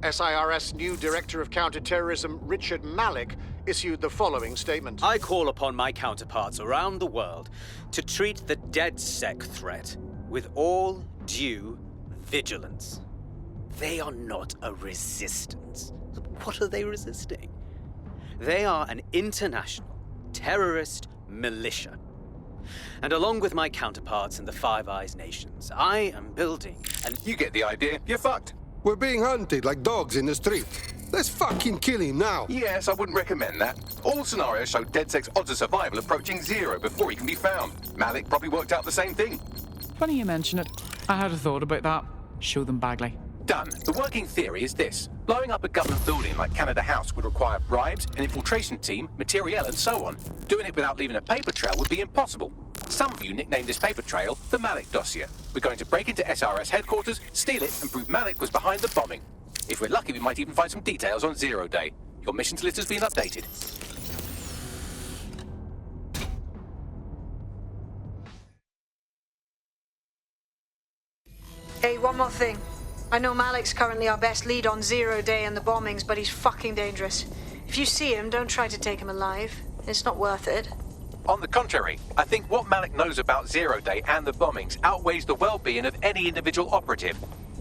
SIRS new Director of Counterterrorism, Richard Malik, issued the following statement. I call upon my counterparts around the world to treat the DedSec threat with all due vigilance. They are not a resistance. What are they resisting? They are an international terrorist militia. And along with my counterparts in the Five Eyes nations, I am building an... You get the idea. You're fucked. We're being hunted like dogs in the street. Let's fucking kill him now. Yes, I wouldn't recommend that. All scenarios show DedSec's odds of survival approaching 0 before he can be found. Malik probably worked out the same thing. Funny you mention it. I had a thought about that. Show them Bagley. Done. The working theory is this. Blowing up a government building like Canada House would require bribes, an infiltration team, materiel, and so on. Doing it without leaving a paper trail would be impossible. Some of you nicknamed this paper trail the Malik dossier. We're going to break into SRS headquarters, steal it, and prove Malik was behind the bombing. If we're lucky, we might even find some details on 0 Day. Your missions list has been updated. Hey, one more thing. I know Malik's currently our best lead on 0 Day and the bombings, but he's fucking dangerous. If you see him, don't try to take him alive. It's not worth it. On the contrary, I think what Malik knows about 0 Day and the bombings outweighs the well-being of any individual operative.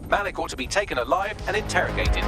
Malik ought to be taken alive and interrogated.